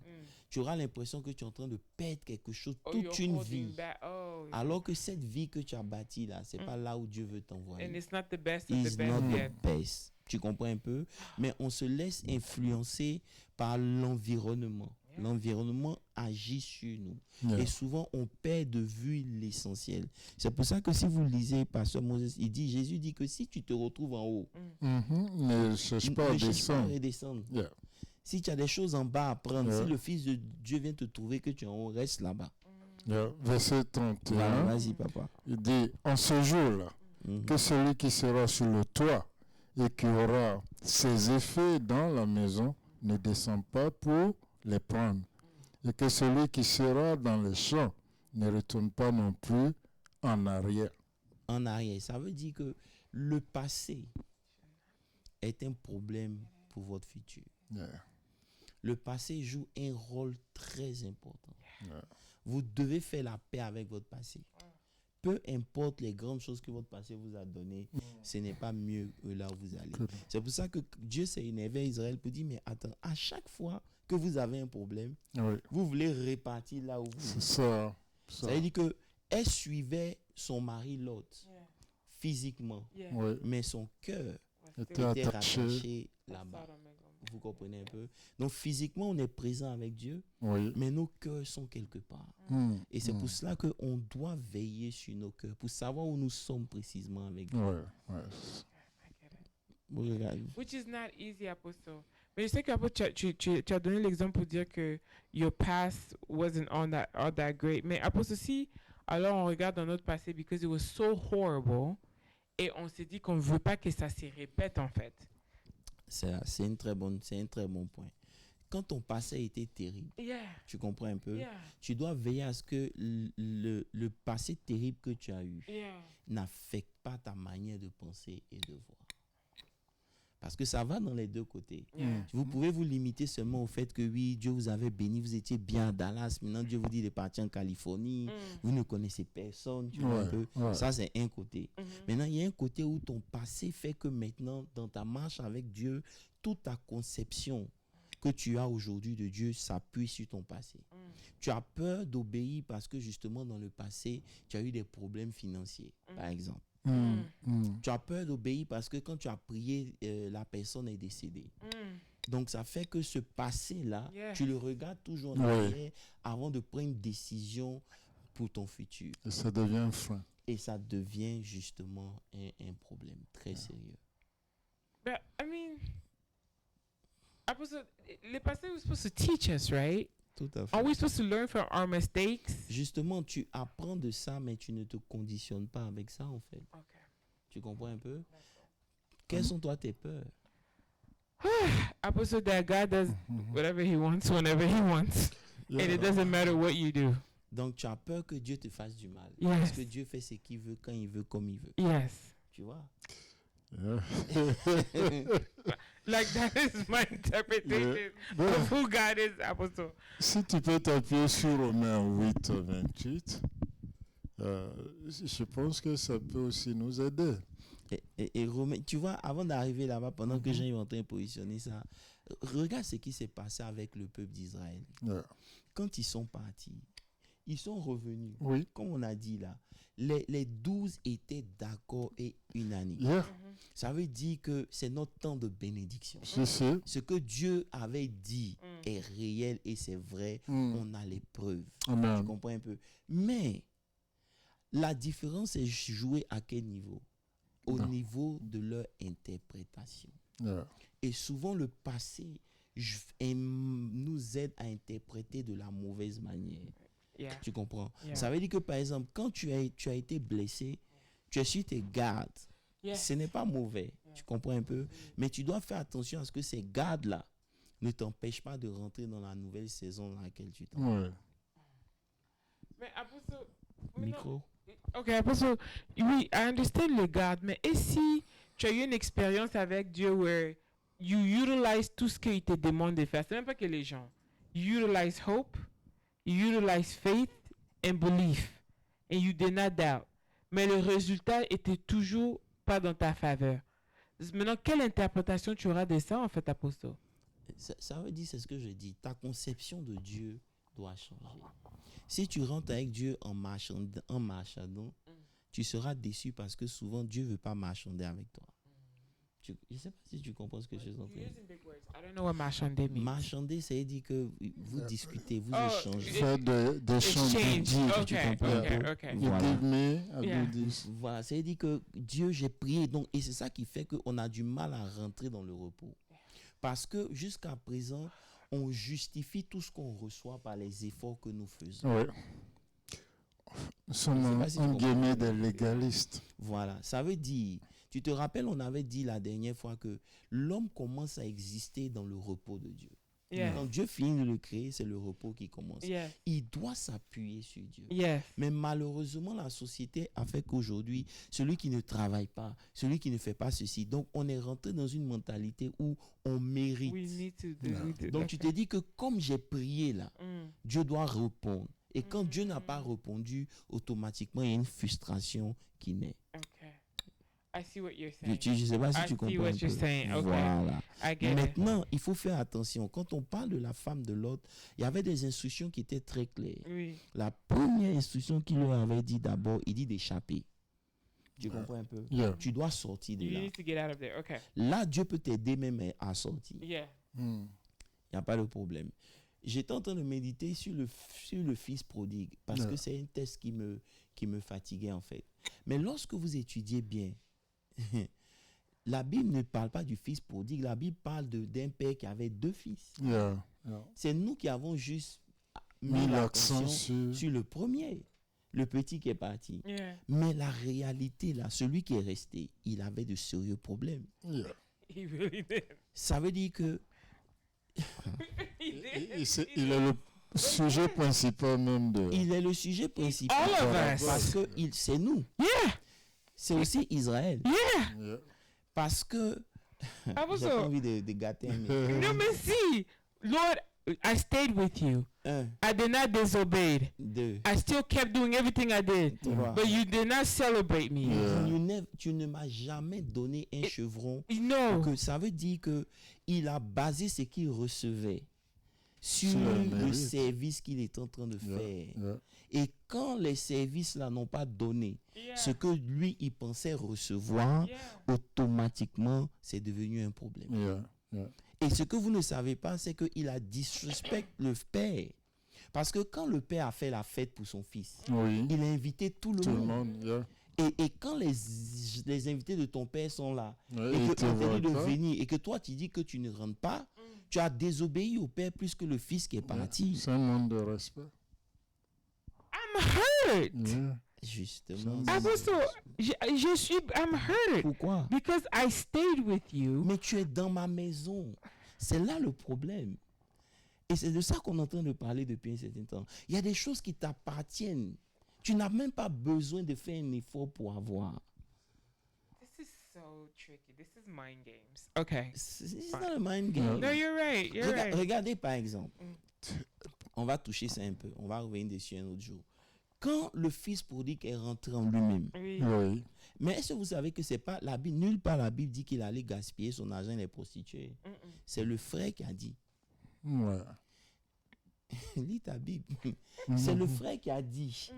tu auras l'impression que tu es en train de perdre quelque chose toute une vie. Alors que cette vie que tu as bâtie là, c'est pas là où Dieu veut t'envoyer. And it's not the best It's of the best not yet. the best. Tu comprends un peu? Mais on se laisse influencer par l'environnement. L'environnement agit sur nous. Yeah. Et souvent, on perd de vue l'essentiel. C'est pour ça que si vous lisez Pasteur Moses, Jésus dit que si tu te retrouves en haut, ne cherche pas à redescendre. Yeah. Si tu as des choses en bas à prendre, si le Fils de Dieu vient te trouver que tu es en haut, reste là-bas. Yeah. Verset 31. Voilà, vas-y, papa. Il dit, en ce jour-là, que celui qui sera sur le toit et qui aura ses effets dans la maison ne descend pas pour les prendre. Et que celui qui sera dans les champs ne retourne pas non plus en arrière. En arrière, ça veut dire que le passé est un problème pour votre futur. Yeah. Le passé joue un rôle très important. Yeah. Vous devez faire la paix avec votre passé. Peu importe les grandes choses que votre passé vous a données, ce n'est pas mieux là où vous allez. C'est pour ça que Dieu s'est énervé à Israël pour dire, mais attends, à chaque fois que vous avez un problème, vous voulez répartir là où vous êtes. Ça veut dire qu'elle suivait son mari Lot physiquement, mais son cœur était rattaché là-bas. Vous comprenez un peu? Donc physiquement, on est présent avec Dieu, mais nos cœurs sont quelque part. Et c'est pour cela qu'on doit veiller sur nos cœurs, pour savoir où nous sommes précisément avec Dieu. Which is not easy, Apostle. Mais je sais qu'Apostle, tu as donné l'exemple pour dire que your past wasn't all that great. Mais Apostle, si alors on regarde dans notre passé, because it was so horrible, et on s'est dit qu'on ne veut pas que ça se répète en fait. C'est un très bon point. Quand ton passé était terrible, tu comprends un peu, tu dois veiller à ce que le passé terrible que tu as eu n'affecte pas ta manière de penser et de voir. Parce que ça va dans les deux côtés. Vous pouvez vous limiter seulement au fait que oui, Dieu vous avait béni, vous étiez bien à Dallas, maintenant Dieu vous dit de partir en Californie, vous ne connaissez personne, tu vois un peu. Ça, c'est un côté. Maintenant, il y a un côté où ton passé fait que maintenant, dans ta marche avec Dieu, toute ta conception que tu as aujourd'hui de Dieu s'appuie sur ton passé. Tu as peur d'obéir parce que justement, dans le passé, tu as eu des problèmes financiers, par exemple. Tu as peur d'obéir parce que quand tu as prié, la personne est décédée. Donc ça fait que ce passé-là, tu le regardes toujours en arrière avant de prendre une décision pour ton futur. Et ça devient un frein. Et ça devient justement un problème très sérieux. But, I mean, le passé was supposed to teach us, right? Tout à fait. Are we supposed to learn from our mistakes? Justement, tu apprends de ça, mais tu ne te conditionnes pas avec ça, en fait. Okay. Tu comprends un peu? Quelles sont toi tes peurs? Apostle, that God does whatever he wants, whenever he wants. And it doesn't matter what you do. Donc, tu as peur que Dieu te fasse du mal. Yes. Parce que Dieu fait ce qu'il veut, quand il veut, comme il veut. Yes. Tu vois? Like that is my interpretation of who God is, Apostle. Si tu peux t'appuyer sur Romains 8, 28, je pense que ça peut aussi nous aider. Et Romain, tu vois, avant d'arriver là-bas, pendant que j'ai en train de positionner ça, regarde ce qui s'est passé avec le peuple d'Israël. Quand ils sont partis, ils sont revenus. Comme on a dit là, les 12 étaient d'accord et unanimes. Ça veut dire que c'est notre temps de bénédiction. Ce que Dieu avait dit est réel et c'est vrai. On a les preuves. Tu comprends un peu? Mais la différence est jouée à quel niveau? Au niveau de leur interprétation. Et souvent, le passé nous aide à interpréter de la mauvaise manière. Tu comprends? Ça veut dire que, par exemple, quand tu as été blessé, tu es sur tes gardes. Ce n'est pas mauvais. Tu comprends un peu? Mais tu dois faire attention à ce que ces gardes-là ne t'empêchent pas de rentrer dans la nouvelle saison dans laquelle tu t'en vas. Mais Apostle, micro. Ok, parce que oui, I understand le garde, mais et si tu as eu une expérience avec Dieu where you utilize tout ce qu'il te demande de faire, c'est même pas que les gens. You utilize hope, you utilize faith and belief, and you did not doubt. Mais le résultat était toujours pas dans ta faveur. Maintenant, quelle interprétation tu auras de ça, en fait, apôtre? Ça veut dire, c'est ce que je dis, ta conception de Dieu doit changer. Si tu rentres avec Dieu en marchandant, tu seras déçu parce que souvent Dieu ne veut pas marchander avec toi. Je ne sais pas si tu comprends ce que je suis en train de dire. I don't know what marchander means. Marchander, ça veut dire que vous discutez, vous échangez. Faire des échanges de deals, tu comprends? Okay. Voilà, ça veut dire que Dieu, j'ai prié. Donc, et c'est ça qui fait qu'on a du mal à rentrer dans le repos. Parce que jusqu'à présent, on justifie tout ce qu'on reçoit par les efforts que nous faisons. Oui. Nous sommes en guillemets des légalistes. Voilà, ça veut dire, tu te rappelles, on avait dit la dernière fois que l'homme commence à exister dans le repos de Dieu. Yeah. Quand Dieu finit de le créer, c'est le repos qui commence. Yeah. Il doit s'appuyer sur Dieu. Yeah. Mais malheureusement, la société a fait qu'aujourd'hui, celui qui ne travaille pas, celui qui ne fait pas ceci, donc on est rentré dans une mentalité où on mérite. Donc tu te dis que comme j'ai prié là, Dieu doit répondre. Et quand Dieu n'a pas répondu, automatiquement, il y a une frustration qui naît. Okay. I see what you're saying. Je ne sais pas si tu comprends. I see what you're saying. Okay. Voilà. I get Maintenant, il faut faire attention. Quand on parle de la femme de Lot, il y avait des instructions qui étaient très claires. Oui. La première instruction qu'il leur avait dit d'abord, il dit d'échapper. Tu comprends un peu? Yeah. Tu dois sortir de You là. need to get out of there. Okay. Là, Dieu peut t'aider même à sortir. Yeah. Il n'y a pas de problème. J'étais en train de méditer sur le fils prodigue parce que c'est un test qui me fatiguait en fait. Mais lorsque vous étudiez bien, la Bible ne parle pas du fils prodigue, la Bible parle d'un père qui avait 2 fils. Yeah. C'est nous qui avons juste mis l'accent sur le premier, le petit qui est parti. Yeah. Mais la réalité là, celui qui est resté, il avait de sérieux problèmes. Yeah. He really did. Ça veut dire que il est le sujet principal même de... Il est le sujet principal. All of us. Parce que c'est nous. Yeah. C'est aussi Israël. Yeah. Parce que... J'ai pas envie de gâter. Mais... No, mais si. Lord, I stayed with you. I did not disobey. 2. I still kept doing everything I did. 3. But you did not celebrate me. Tu ne m'as jamais donné un chevron. No. Que ça veut dire que il a basé ce qu'il recevait sur le service qu'il est en train de faire. Et quand les services-là n'ont pas donné ce que lui, il pensait recevoir, automatiquement, c'est devenu un problème. Et ce que vous ne savez pas, c'est qu'il a disrespecté le père. Parce que quand le père a fait la fête pour son fils, il a invité tout le monde. Et quand les invités de ton père sont là, et que tu as dit de venir, et que toi tu dis que tu ne rentres pas, tu as désobéi au père plus que le fils qui est parti. C'est un manque de respect. I'm hurt. Justement. I'm hurt. Pourquoi? Because I stayed with you. Mais tu es dans ma maison. C'est là le problème. Et c'est de ça qu'on est en train de parler depuis un certain temps. Il y a des choses qui t'appartiennent. Tu n'as même pas besoin de faire un effort pour avoir. This is so tricky. This is mind games. Okay. C'est not a mind game. No, you're right. You're right. Regardez par exemple. On va toucher ça un peu. On va revenir dessus un autre jour. Quand le fils prodigue est rentré en lui-même. Oui. Mais est-ce que vous savez que c'est pas la Bible, nulle part la Bible dit qu'il allait gaspiller son argent et les prostituer. C'est le frère qui a dit. Ouais. Lis ta Bible. C'est le frère qui a dit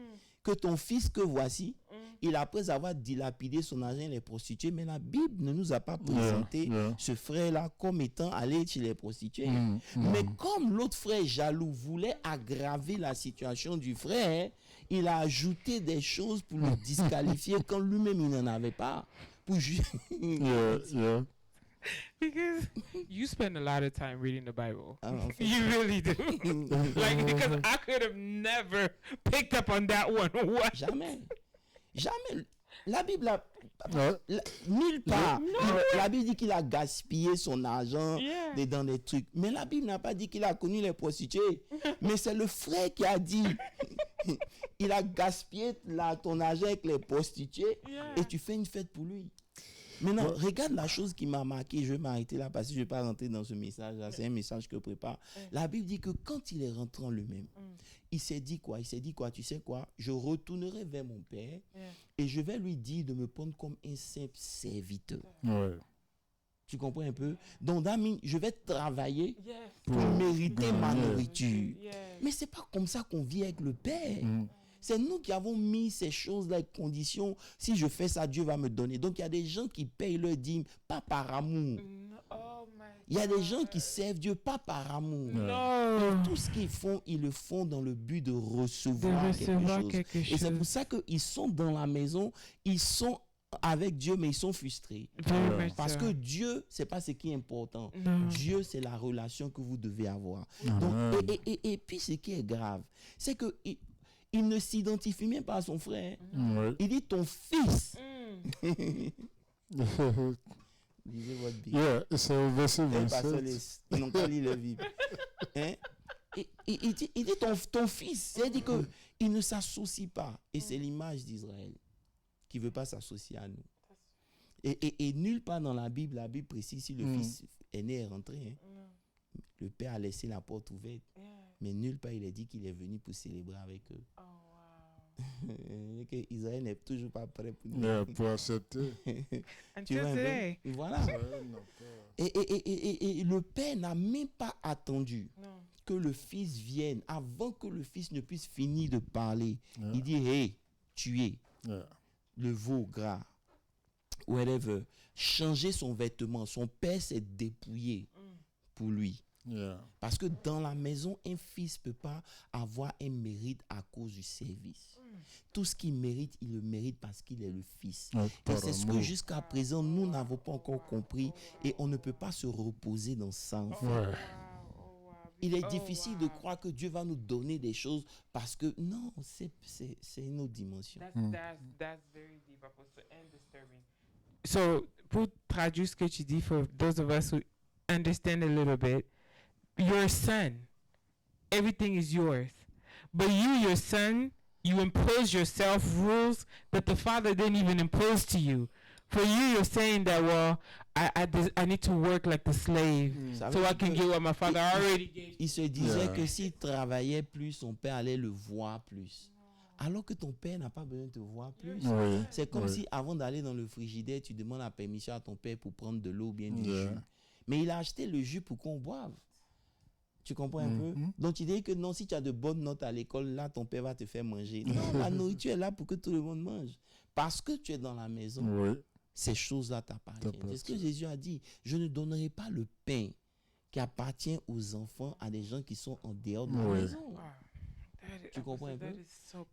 que ton fils que voici, il après avoir dilapidé son argent et les prostituées, mais la Bible ne nous a pas présenté ce frère-là comme étant allé chez les prostituées. Mais comme l'autre frère jaloux voulait aggraver la situation du frère, il a ajouté des choses pour le disqualifier quand lui-même il n'en avait pas. Pour Because you spend a lot of time reading the Bible. Okay. You really do. Like, because I could have never picked up on that one. What? Jamais. Jamais. La Bible, nulle part. La Bible dit qu'il a gaspillé son argent dans des trucs. Mais la Bible n'a pas dit qu'il a connu les prostituées. Mais c'est le frère qui a dit Il a gaspillé ton argent avec les prostituées et tu fais une fête pour lui. Maintenant, regarde la chose qui m'a marqué. Je vais m'arrêter là parce que je ne vais pas rentrer dans ce message-là. C'est un message que je prépare. La Bible dit que quand il est rentré en lui-même, il s'est dit quoi? Tu sais quoi? Je retournerai vers mon père et je vais lui dire de me prendre comme un simple serviteur. Ouais. Tu comprends un peu? Donc, je vais travailler pour mériter ma nourriture. Mais ce n'est pas comme ça qu'on vit avec le Père. C'est nous qui avons mis ces choses-là, les conditions. Si je fais ça, Dieu va me donner. Donc, il y a des gens qui payent leur dîme, pas par amour. Il y a des gens qui servent Dieu, pas par amour. Et tout ce qu'ils font, ils le font dans le but de recevoir quelque chose. Et c'est pour ça qu'ils sont dans la maison, ils sont avec Dieu, mais ils sont frustrés. Parce que Dieu, c'est pas ce qui est important. Dieu, c'est la relation que vous devez avoir. Donc, et puis, ce qui est grave, c'est que il ne s'identifie même pas à son frère. Il dit ton fils. Lisez votre Bible. C'est au verset 27. Ils n'ont pas lu le Bible. Il dit ton fils. C'est-à-dire qu'il ne s'associe pas. Et c'est l'image d'Israël qui ne veut pas s'associer à nous. Et nulle part dans la Bible précise si le fils est né et rentré. Le père a laissé la porte ouverte. Mais nulle part il est dit qu'il est venu pour célébrer avec eux. Que Israël n'est toujours pas prêt pour accepter. Tu vois, voilà. Et le père n'a même pas attendu que le fils vienne avant que le fils ne puisse finir de parler. Il dit, hey, tuez le veau gras, whatever, changer son vêtement. Son père s'est dépouillé pour lui. Parce que dans la maison, un fils ne peut pas avoir un mérite à cause du service. Tout ce qu'il mérite, il le mérite parce qu'il est le fils. Et c'est ce que jusqu'à présent, nous n'avons pas encore compris et on ne peut pas se reposer dans ça. En fait. Il est difficile de croire que Dieu va nous donner des choses parce que non, c'est une autre dimension. That's very deep, and disturbing. So, pour traduire ce que tu dis, for those of us who understand a little bit, your son, everything is yours. But you, your son, you impose yourself rules that the father didn't even impose to you. For you, you're saying that, well, I need to work like the slave so I can get what my father already gave. Il se disait que s'il travaillait plus, son père allait le voir plus. Alors que ton père n'a pas besoin de te voir plus. C'est comme si avant d'aller dans le frigidaire, tu demandes la permission à ton père pour prendre de l'eau ou bien du jus. Mais il a acheté le jus pour qu'on boive. Tu comprends un peu? Donc, tu dis que non, si tu as de bonnes notes à l'école, là, ton père va te faire manger. Non, la nourriture est là pour que tout le monde mange. Parce que tu es dans la maison, ces choses-là t'appartiennent. C'est ce que Jésus a dit. Je ne donnerai pas le pain qui appartient aux enfants à des gens qui sont en dehors de la maison. Tu comprends un peu?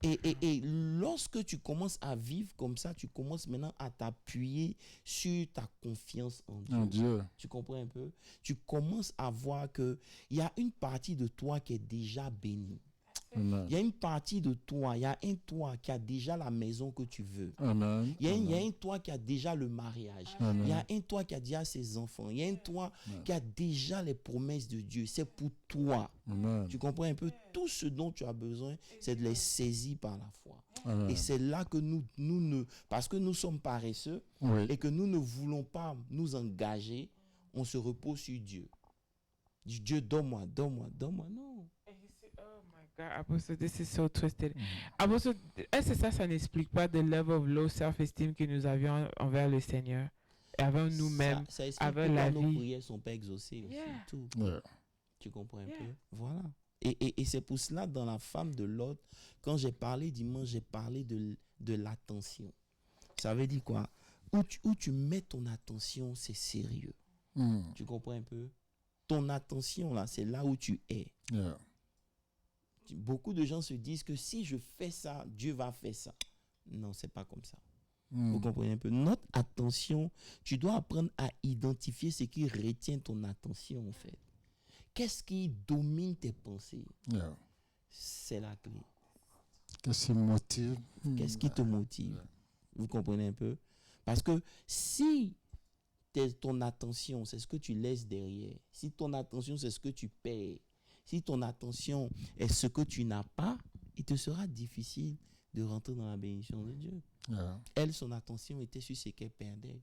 Et lorsque tu commences à vivre comme ça, tu commences maintenant à t'appuyer sur ta confiance en Dieu. Tu comprends un peu? Tu commences à voir qu'il y a une partie de toi qui est déjà bénie. Il y a une partie de toi, il y a un toi qui a déjà la maison que tu veux. Il y a un toi qui a déjà le mariage. Il y a un toi qui a déjà ses enfants. Il y a un toi qui a déjà les promesses de Dieu. C'est pour toi. Tu comprends un peu? Tout ce dont tu as besoin, c'est de les saisir par la foi. Et c'est là que nous ne... Parce que nous sommes paresseux et que nous ne voulons pas nous engager, on se repose sur Dieu. Dieu, donne-moi. Non. Apostle, this is so twisted. Apostle, est-ce que ça n'explique pas le level of low self-esteem que nous avions envers le Seigneur, envers nous-mêmes, envers la vie? Nos prières ne sont pas exaucées aussi, tout. Tu comprends un peu? Voilà. Et c'est pour cela, dans la femme de Lot, quand j'ai parlé dimanche, j'ai parlé de l'attention. Ça veut dire quoi? Où tu mets ton attention, c'est sérieux. Tu comprends un peu? Ton attention, là, c'est là où tu es. Beaucoup de gens se disent que si je fais ça, Dieu va faire ça. Non, c'est pas comme ça. Vous comprenez un peu? Notre attention, tu dois apprendre à identifier ce qui retient ton attention, en fait. Qu'est-ce qui domine tes pensées? C'est la clé. Qu'est-ce qui motive? Qu'est-ce qui te motive? Vous comprenez un peu? Parce que si ton attention, c'est ce que tu laisses derrière, si ton attention, c'est ce que tu perds, si ton attention est ce que tu n'as pas, il te sera difficile de rentrer dans la bénédiction de Dieu. Elle, son attention était sur ce qu'elle perdait.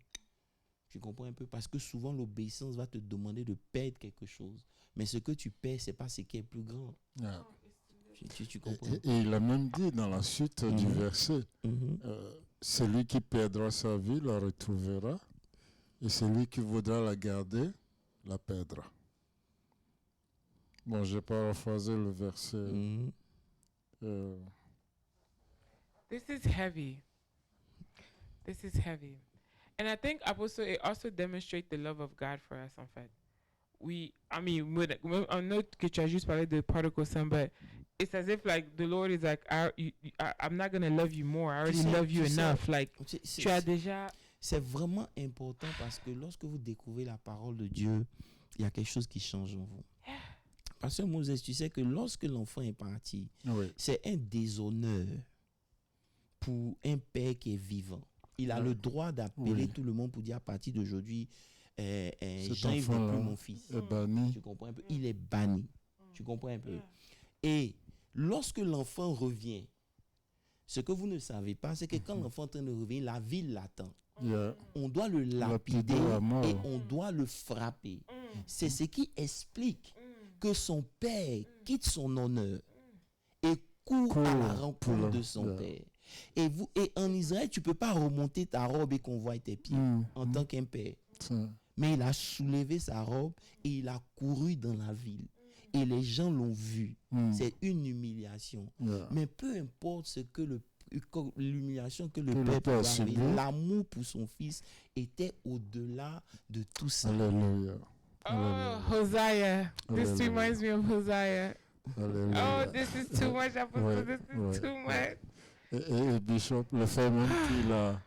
Tu comprends un peu? Parce que souvent, l'obéissance va te demander de perdre quelque chose. Mais ce que tu perds, ce n'est pas ce qui est plus grand. Tu comprends? Et il a même dit dans la suite du verset, celui qui perdra sa vie la retrouvera, et celui qui voudra la garder la perdra. Bon, j'ai paraphrasé le verset. This is heavy. This is heavy. And I think it also demonstrates the love of God for us, en fait. I know que tu as juste parlé de prodigal son, but it's as if like the Lord is like, I'm not going to love you more. I already love you enough. Like, tu as déjà... C'est vraiment important parce que lorsque vous découvrez la parole de Dieu, il y a quelque chose qui change en vous. Parce que Moses, tu sais que lorsque l'enfant est parti, c'est un déshonneur pour un père qui est vivant. Il a le droit d'appeler tout le monde pour dire à partir d'aujourd'hui, Jean n'est plus mon fils. Tu comprends un peu? Il est banni. Tu comprends un peu? Et lorsque l'enfant revient, ce que vous ne savez pas, c'est que quand l'enfant est en train de revenir, la ville l'attend. On doit le lapider et on doit le frapper. C'est ce qui explique que son père quitte son honneur et court à la rencontre de son père. Et en Israël, tu ne peux pas remonter ta robe et qu'on voit tes pieds en tant qu'un père. Mais il a soulevé sa robe et il a couru dans la ville. Et les gens l'ont vu. C'est une humiliation. Mais peu importe ce que l'humiliation que le père peut avoir, l'amour pour son fils était au-delà de tout ça. Alléluia. Oh, Hosea. This reminds me of Hosea. Oh, this is too much. This is too much. Et Bishop, le fait même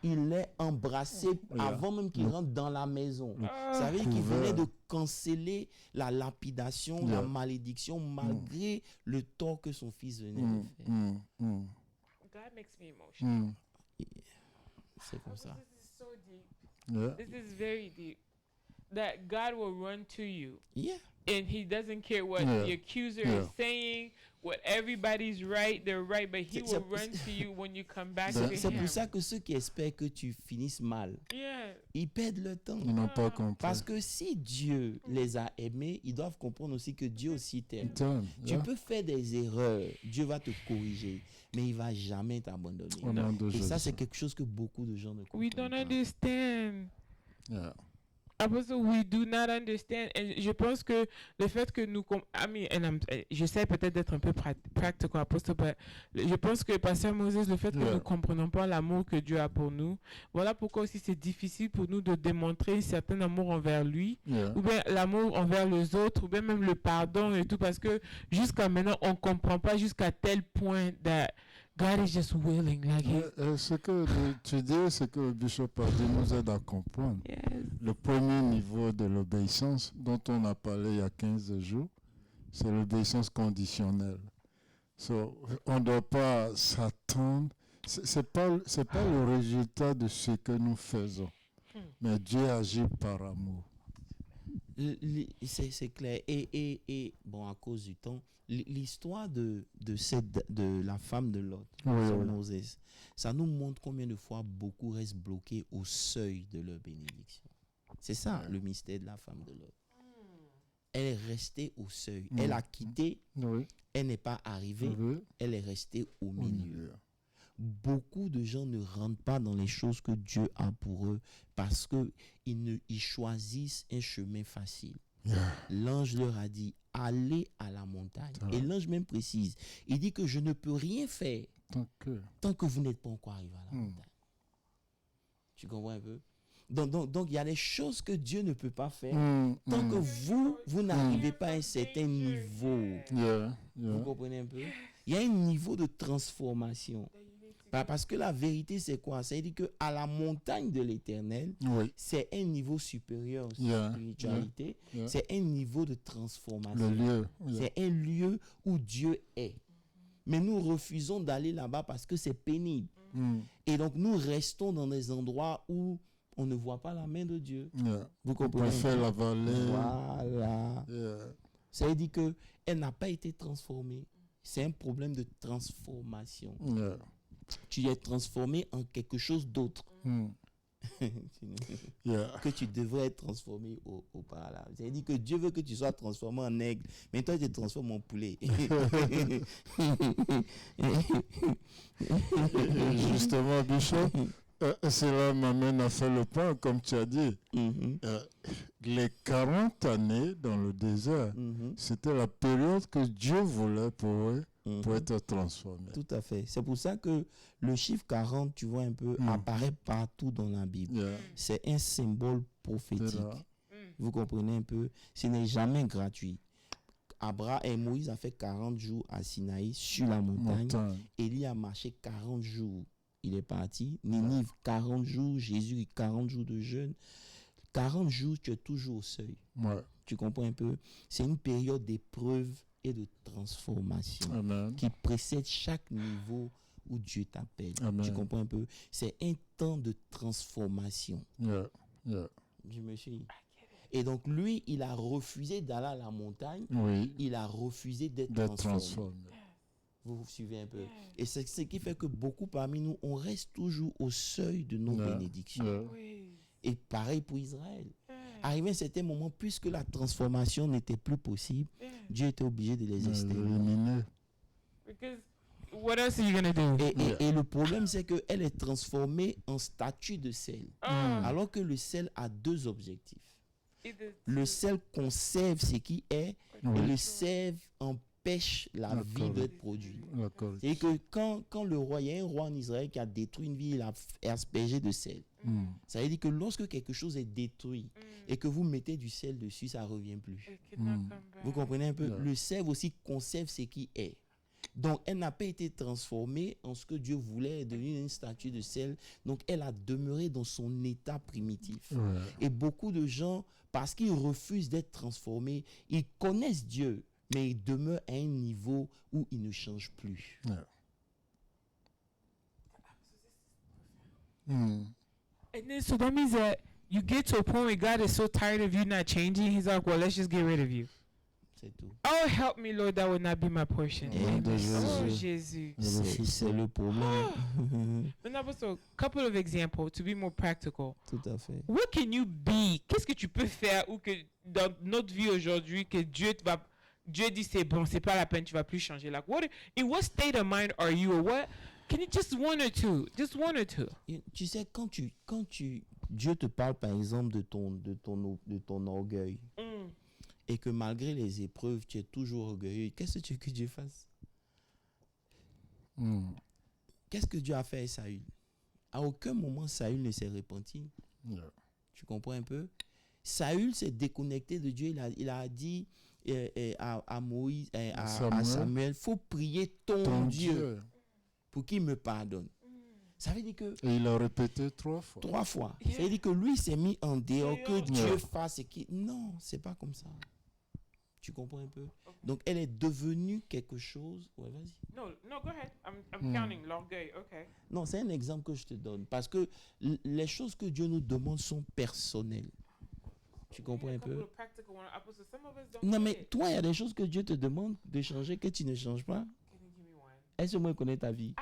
il est embrassé avant même qu'il rentre dans la maison. Ça veut dire qu'il venait de canceller la lapidation, la malédiction, malgré le tort que son fils venait de faire. God makes me emotional. C'est comme ça. This is so deep. This is very deep. That God will run to you. And he doesn't care what the accuser is saying, what everybody's right, they're right, but he will run to you when you come back to him. C'est pour ça que ceux qui espèrent que tu finisses mal, ils perdent le temps. Ils n'ont pas compris. Parce que si Dieu les a aimés, ils doivent comprendre aussi que Dieu aussi t'aime. Tu peux faire des erreurs, Dieu va te corriger, mais il ne va jamais t'abandonner. Et ça, c'est quelque chose que beaucoup de gens ne comprennent pas. We don't understand. Apostle, we do not understand. Et je pense que le fait que nous... j'essaie peut-être d'être un peu practical, Apostle, mais je pense que, Pasteur Moses, le fait que nous ne comprenons pas l'amour que Dieu a pour nous, voilà pourquoi aussi c'est difficile pour nous de démontrer un certain amour envers lui, ou bien l'amour envers les autres, ou bien même le pardon et tout, parce que jusqu'à maintenant, on ne comprend pas jusqu'à tel point that God is just willing. Ce que tu dis, c'est que le Bishop a dit nous aide à comprendre. Le premier niveau de l'obéissance dont on a parlé il y a 15 jours, c'est l'obéissance conditionnelle. On ne doit pas s'attendre. C'est pas le résultat de ce que nous faisons. Mais Dieu agit par amour. C'est clair. Et bon, à cause du temps, l'histoire de la femme de Lot, Moses, ça nous montre combien de fois beaucoup restent bloqués au seuil de leur bénédiction. C'est ça le mystère de la femme de Lot. Elle est restée au seuil. Elle a quitté, elle n'est pas arrivée, elle est restée au milieu. Beaucoup de gens ne rentrent pas dans les choses que Dieu a pour eux parce qu'ils choisissent un chemin facile. L'ange leur a dit, allez à la montagne. Et l'ange même précise, il dit que je ne peux rien faire tant que vous n'êtes pas encore arrivé à la montagne. Tu comprends un peu? Donc il y a des choses que Dieu ne peut pas faire tant que vous n'arrivez pas à un certain niveau. Vous comprenez un peu? Il y a un niveau de transformation. Parce que la vérité, c'est quoi? Ça veut dire qu'à la montagne de l'Éternel, c'est un niveau supérieur en spiritualité. C'est un niveau de transformation. C'est un lieu où Dieu est. Mais nous refusons d'aller là-bas parce que c'est pénible. Et donc, nous restons dans des endroits où on ne voit pas la main de Dieu. Vous comprenez? On préfère la vallée. Voilà. Ça veut dire qu'elle n'a pas été transformée. C'est un problème de transformation. Yeah. Tu es transformé en quelque chose d'autre. Que tu devrais être transformé auparavant. C'est-à-dire que Dieu veut que tu sois transformé en aigle, mais toi tu te transformes en poulet. Et justement, Bishop, cela m'amène à faire le point, comme tu as dit. Les 40 années dans le désert, c'était la période que Dieu voulait pour eux, pour être transformés. Tout à fait. C'est pour ça que le chiffre 40, tu vois un peu, apparaît partout dans la Bible. Yeah. C'est un symbole prophétique. Vous comprenez un peu? Ce n'est jamais gratuit. Abraham et Moïse a fait 40 jours à Sinaï sur la montagne. Élie a marché 40 jours. Il est parti. Ninive, 40 jours. Jésus, 40 jours de jeûne. 40 jours, tu es toujours au seuil. Ouais. Tu comprends un peu? C'est une période d'épreuve et de transformation. Amen. Qui précède chaque niveau où Dieu t'appelle. Amen. Tu comprends un peu? C'est un temps de transformation. Yeah. Yeah. Je me suis... Et donc, lui, il a refusé d'aller à la montagne. Oui. Il a refusé d'être transformé. Vous suivez un peu? Et c'est ce qui fait que beaucoup parmi nous, on reste toujours au seuil de nos bénédictions. Et pareil pour Israël. Arrivé à un certain moment, puisque la transformation n'était plus possible, Dieu était obligé de les exterminer. What else are you gonna do? Et le problème, c'est qu'elle est transformée en statue de sel. Alors que le sel a deux objectifs. Le sel conserve ce qui est, et le sel empêche la vie d'être produite. C'est que quand le roi, il y a un roi en Israël qui a détruit une ville, il a aspergé de sel. Ça veut dire que lorsque quelque chose est détruit et que vous mettez du sel dessus, ça ne revient plus. Vous comprenez un peu? Le sel aussi conserve ce qui est. Donc, elle n'a pas été transformée en ce que Dieu voulait, devenir une statue de sel. Donc, elle a demeuré dans son état primitif. Et beaucoup de gens, parce qu'ils refusent d'être transformés, ils connaissent Dieu, mais ils demeurent à un niveau où ils ne changent plus. And then, so that means that you get to a point where God is so tired of you not changing, he's like, well, let's just get rid of you. C'est tout. Oh, help me, Lord, that would not be my portion. Oh, Jésus. C'est le problème. But so, a couple of examples to be more practical. Tout à fait. What can you be? Qu'est-ce que tu peux faire ou que dans notre vie aujourd'hui que Dieu dit c'est bon, c'est pas la peine, tu vas plus changer. Like in what state of mind are you? Or what? Can you just one or two? Just one or two. Tu sais, quand Dieu te parle par exemple de ton orgueil. Et que malgré les épreuves, tu es toujours orgueilleux. Qu'est-ce que tu veux que Dieu fasse? Qu'est-ce que Dieu a fait à Saül? À aucun moment, Saül ne s'est repenti. Tu comprends un peu? Saül s'est déconnecté de Dieu. Il a dit à Moïse, à Samuel, il faut prier ton Dieu pour qu'il me pardonne. Ça veut dire que... Et il a répété 3 fois. 3 fois. Ça veut dire que lui s'est mis en dehors, que Dieu fasse ce qui... Non, c'est pas comme ça. Tu comprends un peu? Donc, elle est devenue quelque chose... Ouais, vas-y. No, go ahead. I'm counting l'orgueil. Okay. Non, c'est un exemple que je te donne. Parce que les choses que Dieu nous demande sont personnelles. Tu comprends un peu? Non, mais toi, il y a des choses que Dieu te demande de changer que tu ne changes pas. Est-ce que moi, je connais ta vie?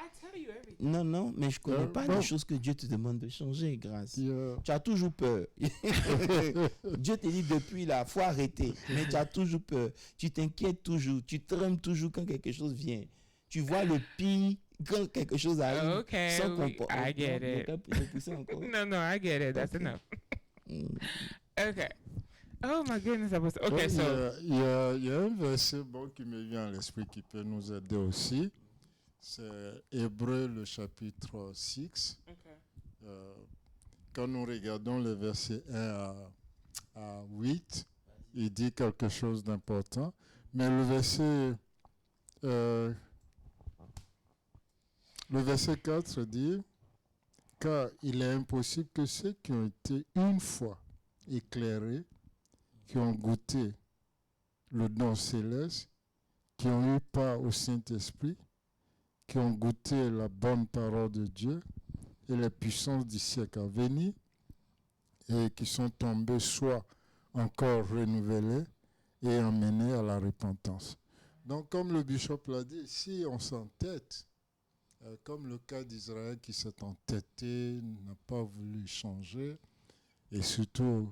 Non, mais je ne connais pas les choses que Dieu te demande de changer, grâce. Tu as toujours peur. Dieu te dit depuis là, il faut arrêter. Mais tu as toujours peur. Tu t'inquiètes toujours. Tu trembles toujours quand quelque chose vient. Tu vois le pire quand quelque chose arrive. Sans I get it. No, I get it. That's enough. Okay. Oh my goodness, okay, so... Il y a un verset qui me vient à l'esprit qui peut nous aider aussi. C'est Hébreux, le chapitre 6. Quand nous regardons le verset 1 à 8, il dit quelque chose d'important. Mais le verset 4 dit « Car il est impossible que ceux qui ont été une fois éclairés, qui ont goûté le don céleste, qui ont eu part au Saint-Esprit, qui ont goûté la bonne parole de Dieu et les puissances du siècle à venir et qui sont tombés soit encore renouvelés et emmenés à la repentance. » Donc, comme le bishop l'a dit, si on s'entête, comme le cas d'Israël qui s'est entêté, n'a pas voulu changer, et surtout,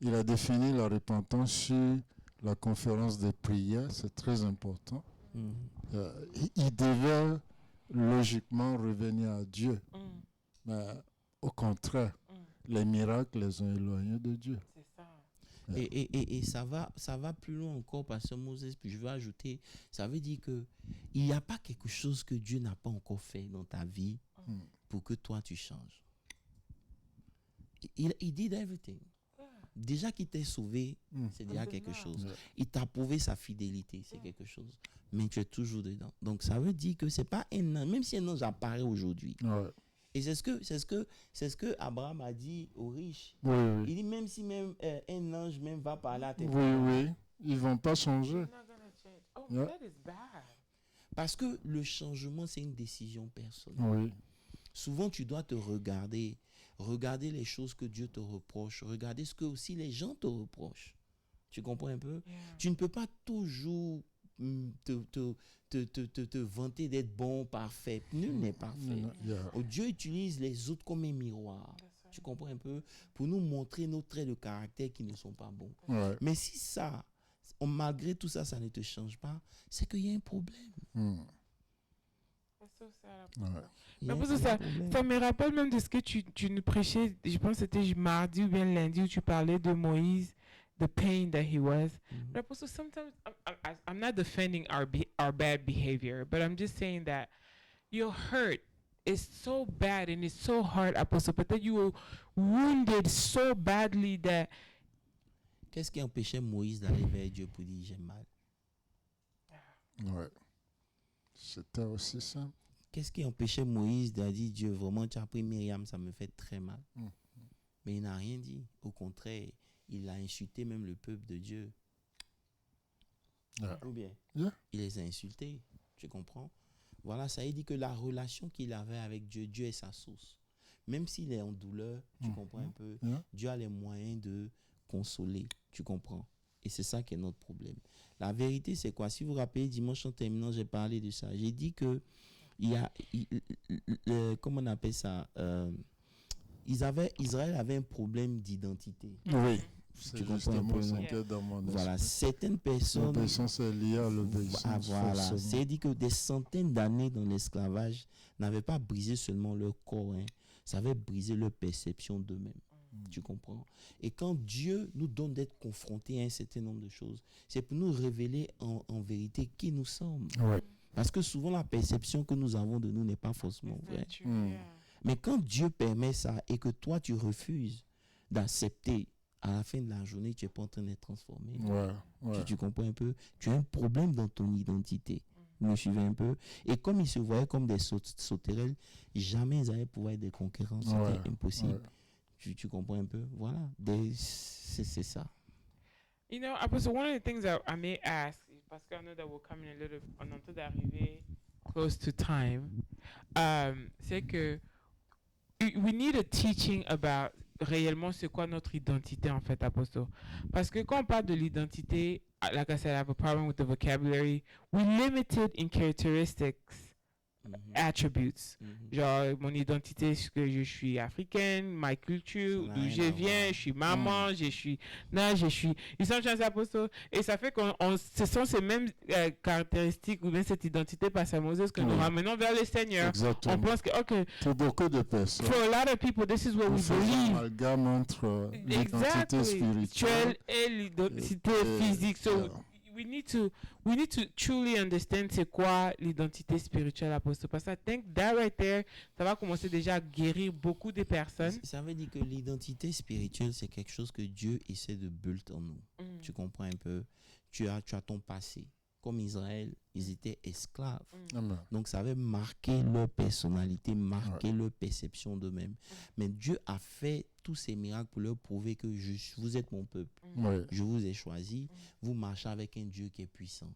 il a défini la repentance sur la conférence des prières, c'est très important. Il devait logiquement revenir à Dieu. Mais au contraire, les miracles les ont éloignés de Dieu. C'est ça. Et ça va plus loin encore, Pasteur Moses, puis je veux ajouter, ça veut dire que il n'y a pas quelque chose que Dieu n'a pas encore fait dans ta vie pour que toi tu changes. Il did everything. Déjà qu'il t'ait sauvé, c'est déjà quelque chose. Il t'a prouvé sa fidélité, c'est quelque chose. Mais tu es toujours dedans. Donc ça veut dire que c'est pas un ange, même si un ange apparaît aujourd'hui. Ouais. Et c'est ce que Abraham a dit aux riches. Oui. Il dit même si même un ange même va parler à tes parents. Oui. Ils ne vont pas changer. Oh, that is bad. Parce que le changement, c'est une décision personnelle. Oui. Souvent, tu dois te regarder les choses que Dieu te reproche, regarder ce que aussi les gens te reprochent. Tu comprends un peu? Tu ne peux pas toujours te vanter d'être bon, parfait. Nul n'est parfait. Dieu utilise les autres comme un miroir. Tu comprends un peu? Pour nous montrer nos traits de caractère qui ne sont pas bons. Ouais. Mais si ça, malgré tout ça, ça ne te change pas, c'est qu'il y a un problème. Ça me rappelle même de ce que tu nous prêchais, je pense que c'était mardi ou bien lundi, où tu parlais de Moïse, the pain that he was. But Apostle, sometimes I'm not defending our bad behavior, but I'm just saying that your hurt is so bad and it's so hard, Apostle, but that you were wounded so badly that... Qu'est-ce qui empêchait Moïse d'aller vers Dieu pour dire j'ai mal? Ouais. C'était aussi simple. Qu'est-ce qui empêchait Moïse de dire Dieu, vraiment, tu as pris Myriam, ça me fait très mal. Mais il n'a rien dit. Au contraire, il a insulté même le peuple de Dieu. Ou bien, il les a insultés. Tu comprends? Voilà, ça veut dire que la relation qu'il avait avec Dieu, Dieu est sa source. Même s'il est en douleur, tu comprends un peu, Dieu a les moyens de consoler. Tu comprends? Et c'est ça qui est notre problème. La vérité, c'est quoi? Si vous vous rappelez, dimanche en terminant, j'ai parlé de ça. J'ai dit que comment on appelle ça? Israël avait un problème d'identité. Oui. Tu comprends un peu, dans mon voilà, certaines personnes. C'est lié à l'obéissance. Voilà. C'est dit que des centaines d'années dans l'esclavage n'avaient pas brisé seulement leur corps, ça avait brisé leur perception d'eux-mêmes. Tu comprends? Et quand Dieu nous donne d'être confrontés à un certain nombre de choses, c'est pour nous révéler en vérité qui nous sommes. Ouais. Parce que souvent la perception que nous avons de nous n'est pas forcément vraie. Mais quand Dieu permet ça et que toi tu refuses d'accepter, à la fin de la journée, tu n'es pas en train d'être transformé. Tu comprends un peu? Tu as un problème dans ton identité. Vous me suivez un peu? Et comme ils se voyaient comme des sauterelles, jamais ils allaient pouvoir être des concurrents. C'était impossible. Tu comprends un peu? Voilà. C'est ça. You know, Apostle, one of the things that I may ask, parce que I know that we're coming a little, on est en train d'arriver close to time, c'est que we need a teaching about réellement c'est quoi notre identité en fait, Apostle. Parce que quand on parle de l'identité, like I said, I have a problem with the vocabulary. We limit it in characteristics, attributes. Genre, mon identité, c'est que je suis africaine, my culture, d'où je viens, je suis maman, je suis... Non, je suis... Ils sont changés, Apostle. Et ça fait que ce sont ces mêmes caractéristiques ou bien cette identité, Pasteur Moses, que nous ramenons vers le Seigneur. Exactement. On pense que, OK... Pour beaucoup de personnes. For a lot of people, this is what we believe. Amalgame entre l'identité spirituelle et l'identité physique. So, we need to truly understand c'est quoi l'identité spirituelle, Apostle. Parce que I think that right there, ça va commencer déjà à guérir beaucoup de personnes. Ça veut dire que l'identité spirituelle, c'est quelque chose que Dieu essaie de build en nous. Tu comprends un peu? Tu as ton passé. Comme Israël, ils étaient esclaves. Donc ça avait marqué leur personnalité, marqué leur perception d'eux-mêmes. Mais Dieu a fait tous ces miracles pour leur prouver que vous êtes mon peuple. Je vous ai choisi. Vous marchez avec un Dieu qui est puissant.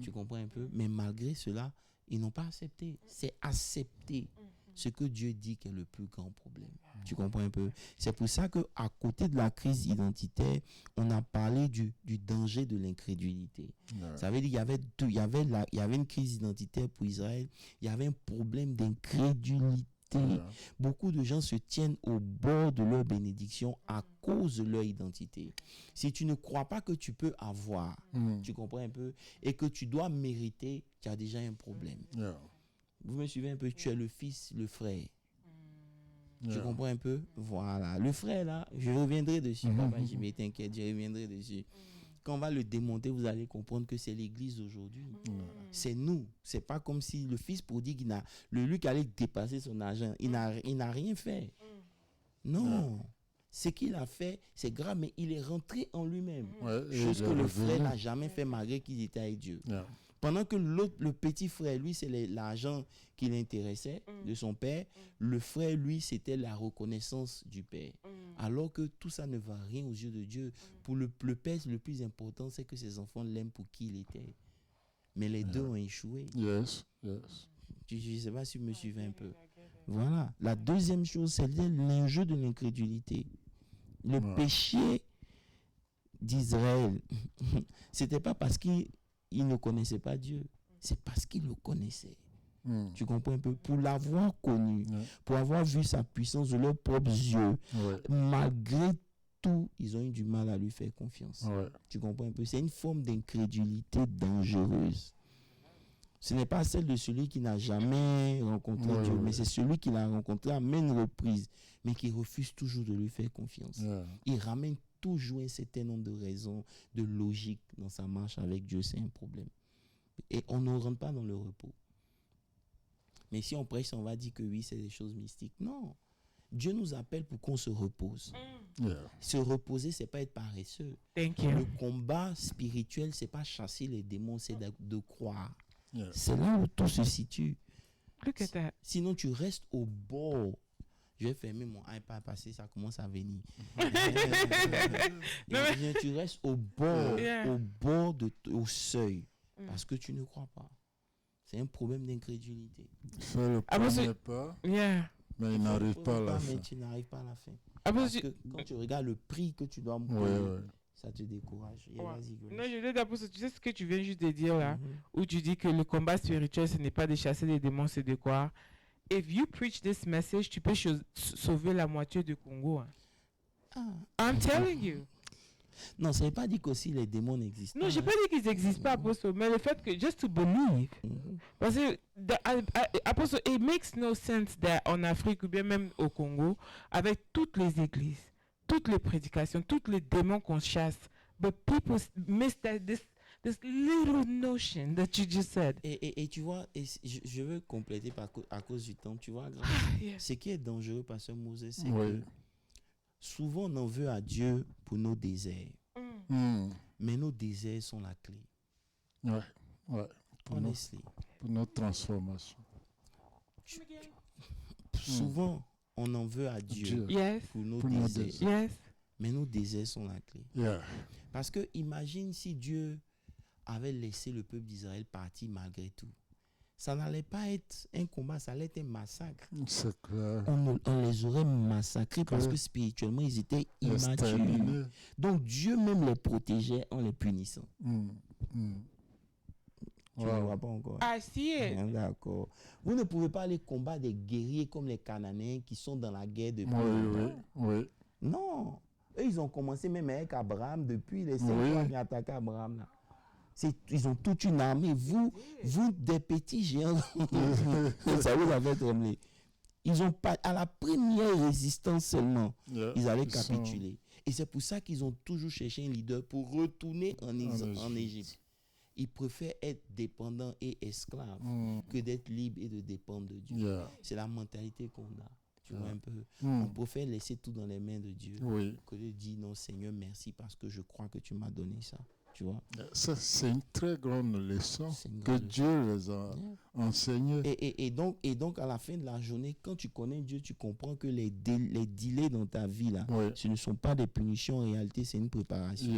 Tu comprends un peu? Mais malgré cela, ils n'ont pas accepté. C'est accepter ce que Dieu dit qu'est le plus grand problème. Tu comprends un peu? C'est pour ça qu'à côté de la crise identitaire, on a parlé du danger de l'incrédulité. Ça veut dire qu'il y avait une crise identitaire pour Israël, il y avait un problème d'incrédulité. Beaucoup de gens se tiennent au bord de leur bénédiction à cause de leur identité. Si tu ne crois pas que tu peux avoir, tu comprends un peu, et que tu dois mériter, tu as déjà un problème. Vous me suivez un peu? Tu es le fils, le frère. Tu comprends un peu? Voilà. Le frère, là, je reviendrai dessus. Papa Jimmy, t'inquiète, je reviendrai dessus. Quand on va le démonter, vous allez comprendre que c'est l'église aujourd'hui. C'est nous. C'est pas comme si le fils prodigue, lui qui allait dépasser son argent, il n'a rien fait. Non. Ce qu'il a fait, c'est grave, mais il est rentré en lui-même. Chose que le frère n'a jamais fait malgré qu'il était avec Dieu. Pendant que l'autre, le petit frère, lui, c'est l'argent qui l'intéressait de son père. Le frère, lui, c'était la reconnaissance du père. Alors que tout ça ne va rien aux yeux de Dieu. Pour le père, le plus important, c'est que ses enfants l'aiment pour qui il était. Mais les deux ont échoué. Yes. Je ne sais pas si vous me suivez un peu. Voilà. La deuxième chose, c'est l'enjeu de l'incrédulité. Le péché d'Israël, c'était pas parce qu'il ne connaissait pas Dieu, c'est parce qu'il le connaissait. Tu comprends un peu? Pour l'avoir connu, pour avoir vu sa puissance de leurs propres yeux, malgré tout, ils ont eu du mal à lui faire confiance. Tu comprends un peu? C'est une forme d'incrédulité dangereuse. Ce n'est pas celle de celui qui n'a jamais rencontré Dieu, mais c'est celui qui l'a rencontré à maintes reprises, mais qui refuse toujours de lui faire confiance. Il ramène toujours un certain nombre de raisons, de logique dans sa marche avec Dieu. C'est un problème. Et on ne rentre pas dans le repos. Mais si on prêche, on va dire que oui, c'est des choses mystiques. Non. Dieu nous appelle pour qu'on se repose. Se reposer, c'est pas être paresseux. Le combat spirituel, c'est pas chasser les démons, c'est de croire. C'est là où tout se situe. Sinon, tu restes au bord. Je vais fermer mon iPad parce que ça commence à venir. Tu restes au bord, au seuil, parce que tu ne crois pas. C'est un problème d'incrédulité. Fais le premier pas, mais il n'arrive pas à la fin. Mais tu n'arrives pas à la fin. Parce que quand tu regardes le prix que tu dois me payer, ça te décourage. Non, je veux dire, tu sais ce que tu viens juste de dire là, où tu dis que le combat spirituel, ce n'est pas de chasser les démons, c'est de croire. If you preach this message, tu peux sauver la moitié du Congo. I'm telling you. Non, ça ne veut pas dire qu'aussi les démons n'existent pas. Non, je n'ai pas dit qu'ils n'existent pas, Apostle, mais le fait que, just to believe. Parce que, Apostle, it makes no sense that en Afrique ou bien même au Congo, avec toutes les églises, toutes les prédications, tous les démons qu'on chasse, but people miss this little notion that you just said. Et tu vois, je veux compléter à cause du temps, tu vois, ce qui est dangereux, Pasteur Moses, c'est que souvent on en veut à Dieu pour nos déserts. Mais nos déserts sont la clé. Pour notre transformation. Souvent, on en veut à Dieu pour nos déserts. Mais nos déserts sont la clé. Parce que imagine si Dieu avait laissé le peuple d'Israël partir malgré tout. Ça n'allait pas être un combat, ça allait être un massacre. C'est clair. On les aurait massacrés parce que spirituellement, ils étaient immatures. Donc Dieu même les protégeait en les punissant. Tu ne vois pas encore. Ah, si. D'accord. Vous ne pouvez pas aller combattre des guerriers comme les Cananéens qui sont dans la guerre depuis. Oui. Non. Eux, ils ont commencé même avec Abraham depuis les 5 ans qui attaquaient Abraham. Là. Ils ont toute une armée. Vous des petits géants, ça vous a fait trembler. Ils ont pas, à la première résistance seulement, ils allaient capituler. Et c'est pour ça qu'ils ont toujours cherché un leader pour retourner en Égypte. Ils préfèrent être dépendants et esclaves que d'être libres et de dépendre de Dieu. C'est la mentalité qu'on a. Tu vois un peu. On préfère laisser tout dans les mains de Dieu que de dire non, Seigneur, merci parce que je crois que tu m'as donné ça. Tu vois? Ça, c'est une très grande leçon que Dieu les a enseignés. Et donc, à la fin de la journée, quand tu connais Dieu, tu comprends que les délais dans ta vie, là, ce ne sont pas des punitions. En réalité, c'est une préparation.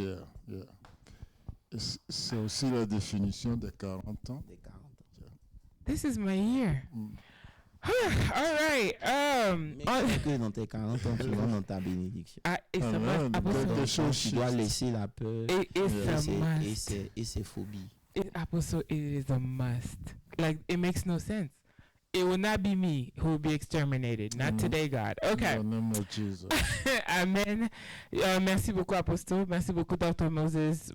C'est aussi la définition des 40 ans. Des 40 ans. This is my year. All right. Mais que dans tes 40 ans, tu vas dans ta bénédiction. Et ça tu dois laisser la peur et ses phobies. Apostle, it is a must. Like, it makes no sense. It will not be me who will be exterminated. Not today, God. Okay. In the name of Jesus. Amen. Merci beaucoup, Apostle. Merci beaucoup, Dr. Moses.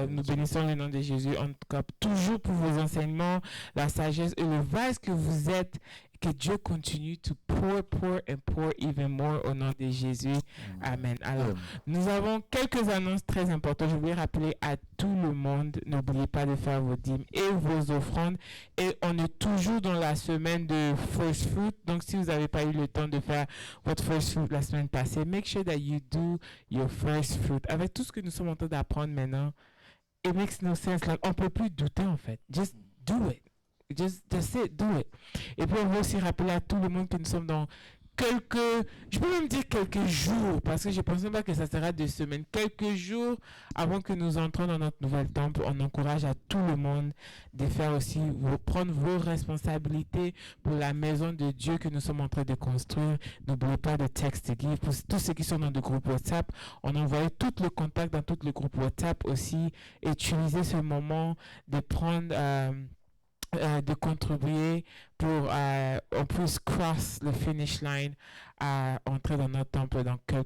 Nous bénissons le nom de Jésus. En tout cas, toujours pour vos enseignements, la sagesse et le vase que vous êtes. Que Dieu continue to pour even more au nom de Jésus. Amen. Alors, nous avons quelques annonces très importantes. Je voulais rappeler à tout le monde, n'oubliez pas de faire vos dîmes et vos offrandes. Et on est toujours dans la semaine de First Fruit. Donc, si vous n'avez pas eu le temps de faire votre First Fruit la semaine passée, make sure that you do your First Fruit. Avec tout ce que nous sommes en train d'apprendre maintenant, it makes no sense. Like, on ne peut plus douter, en fait. Just do it. Just it, do it. Et puis on va aussi rappeler à tout le monde que nous sommes dans je peux même dire quelques jours, parce que je ne pense pas que ça sera 2 semaines, quelques jours avant que nous entrons dans notre nouvel temple. On encourage à tout le monde de faire aussi, prendre vos responsabilités pour la maison de Dieu que nous sommes en train de construire. N'oubliez pas de text give. Pour tous ceux qui sont dans le groupe WhatsApp, on envoie tout le contact dans tout le groupe WhatsApp aussi. Utilisez ce moment de prendre... de contribuer pour on puisse cross le finish line à entrer dans notre temple dans quelques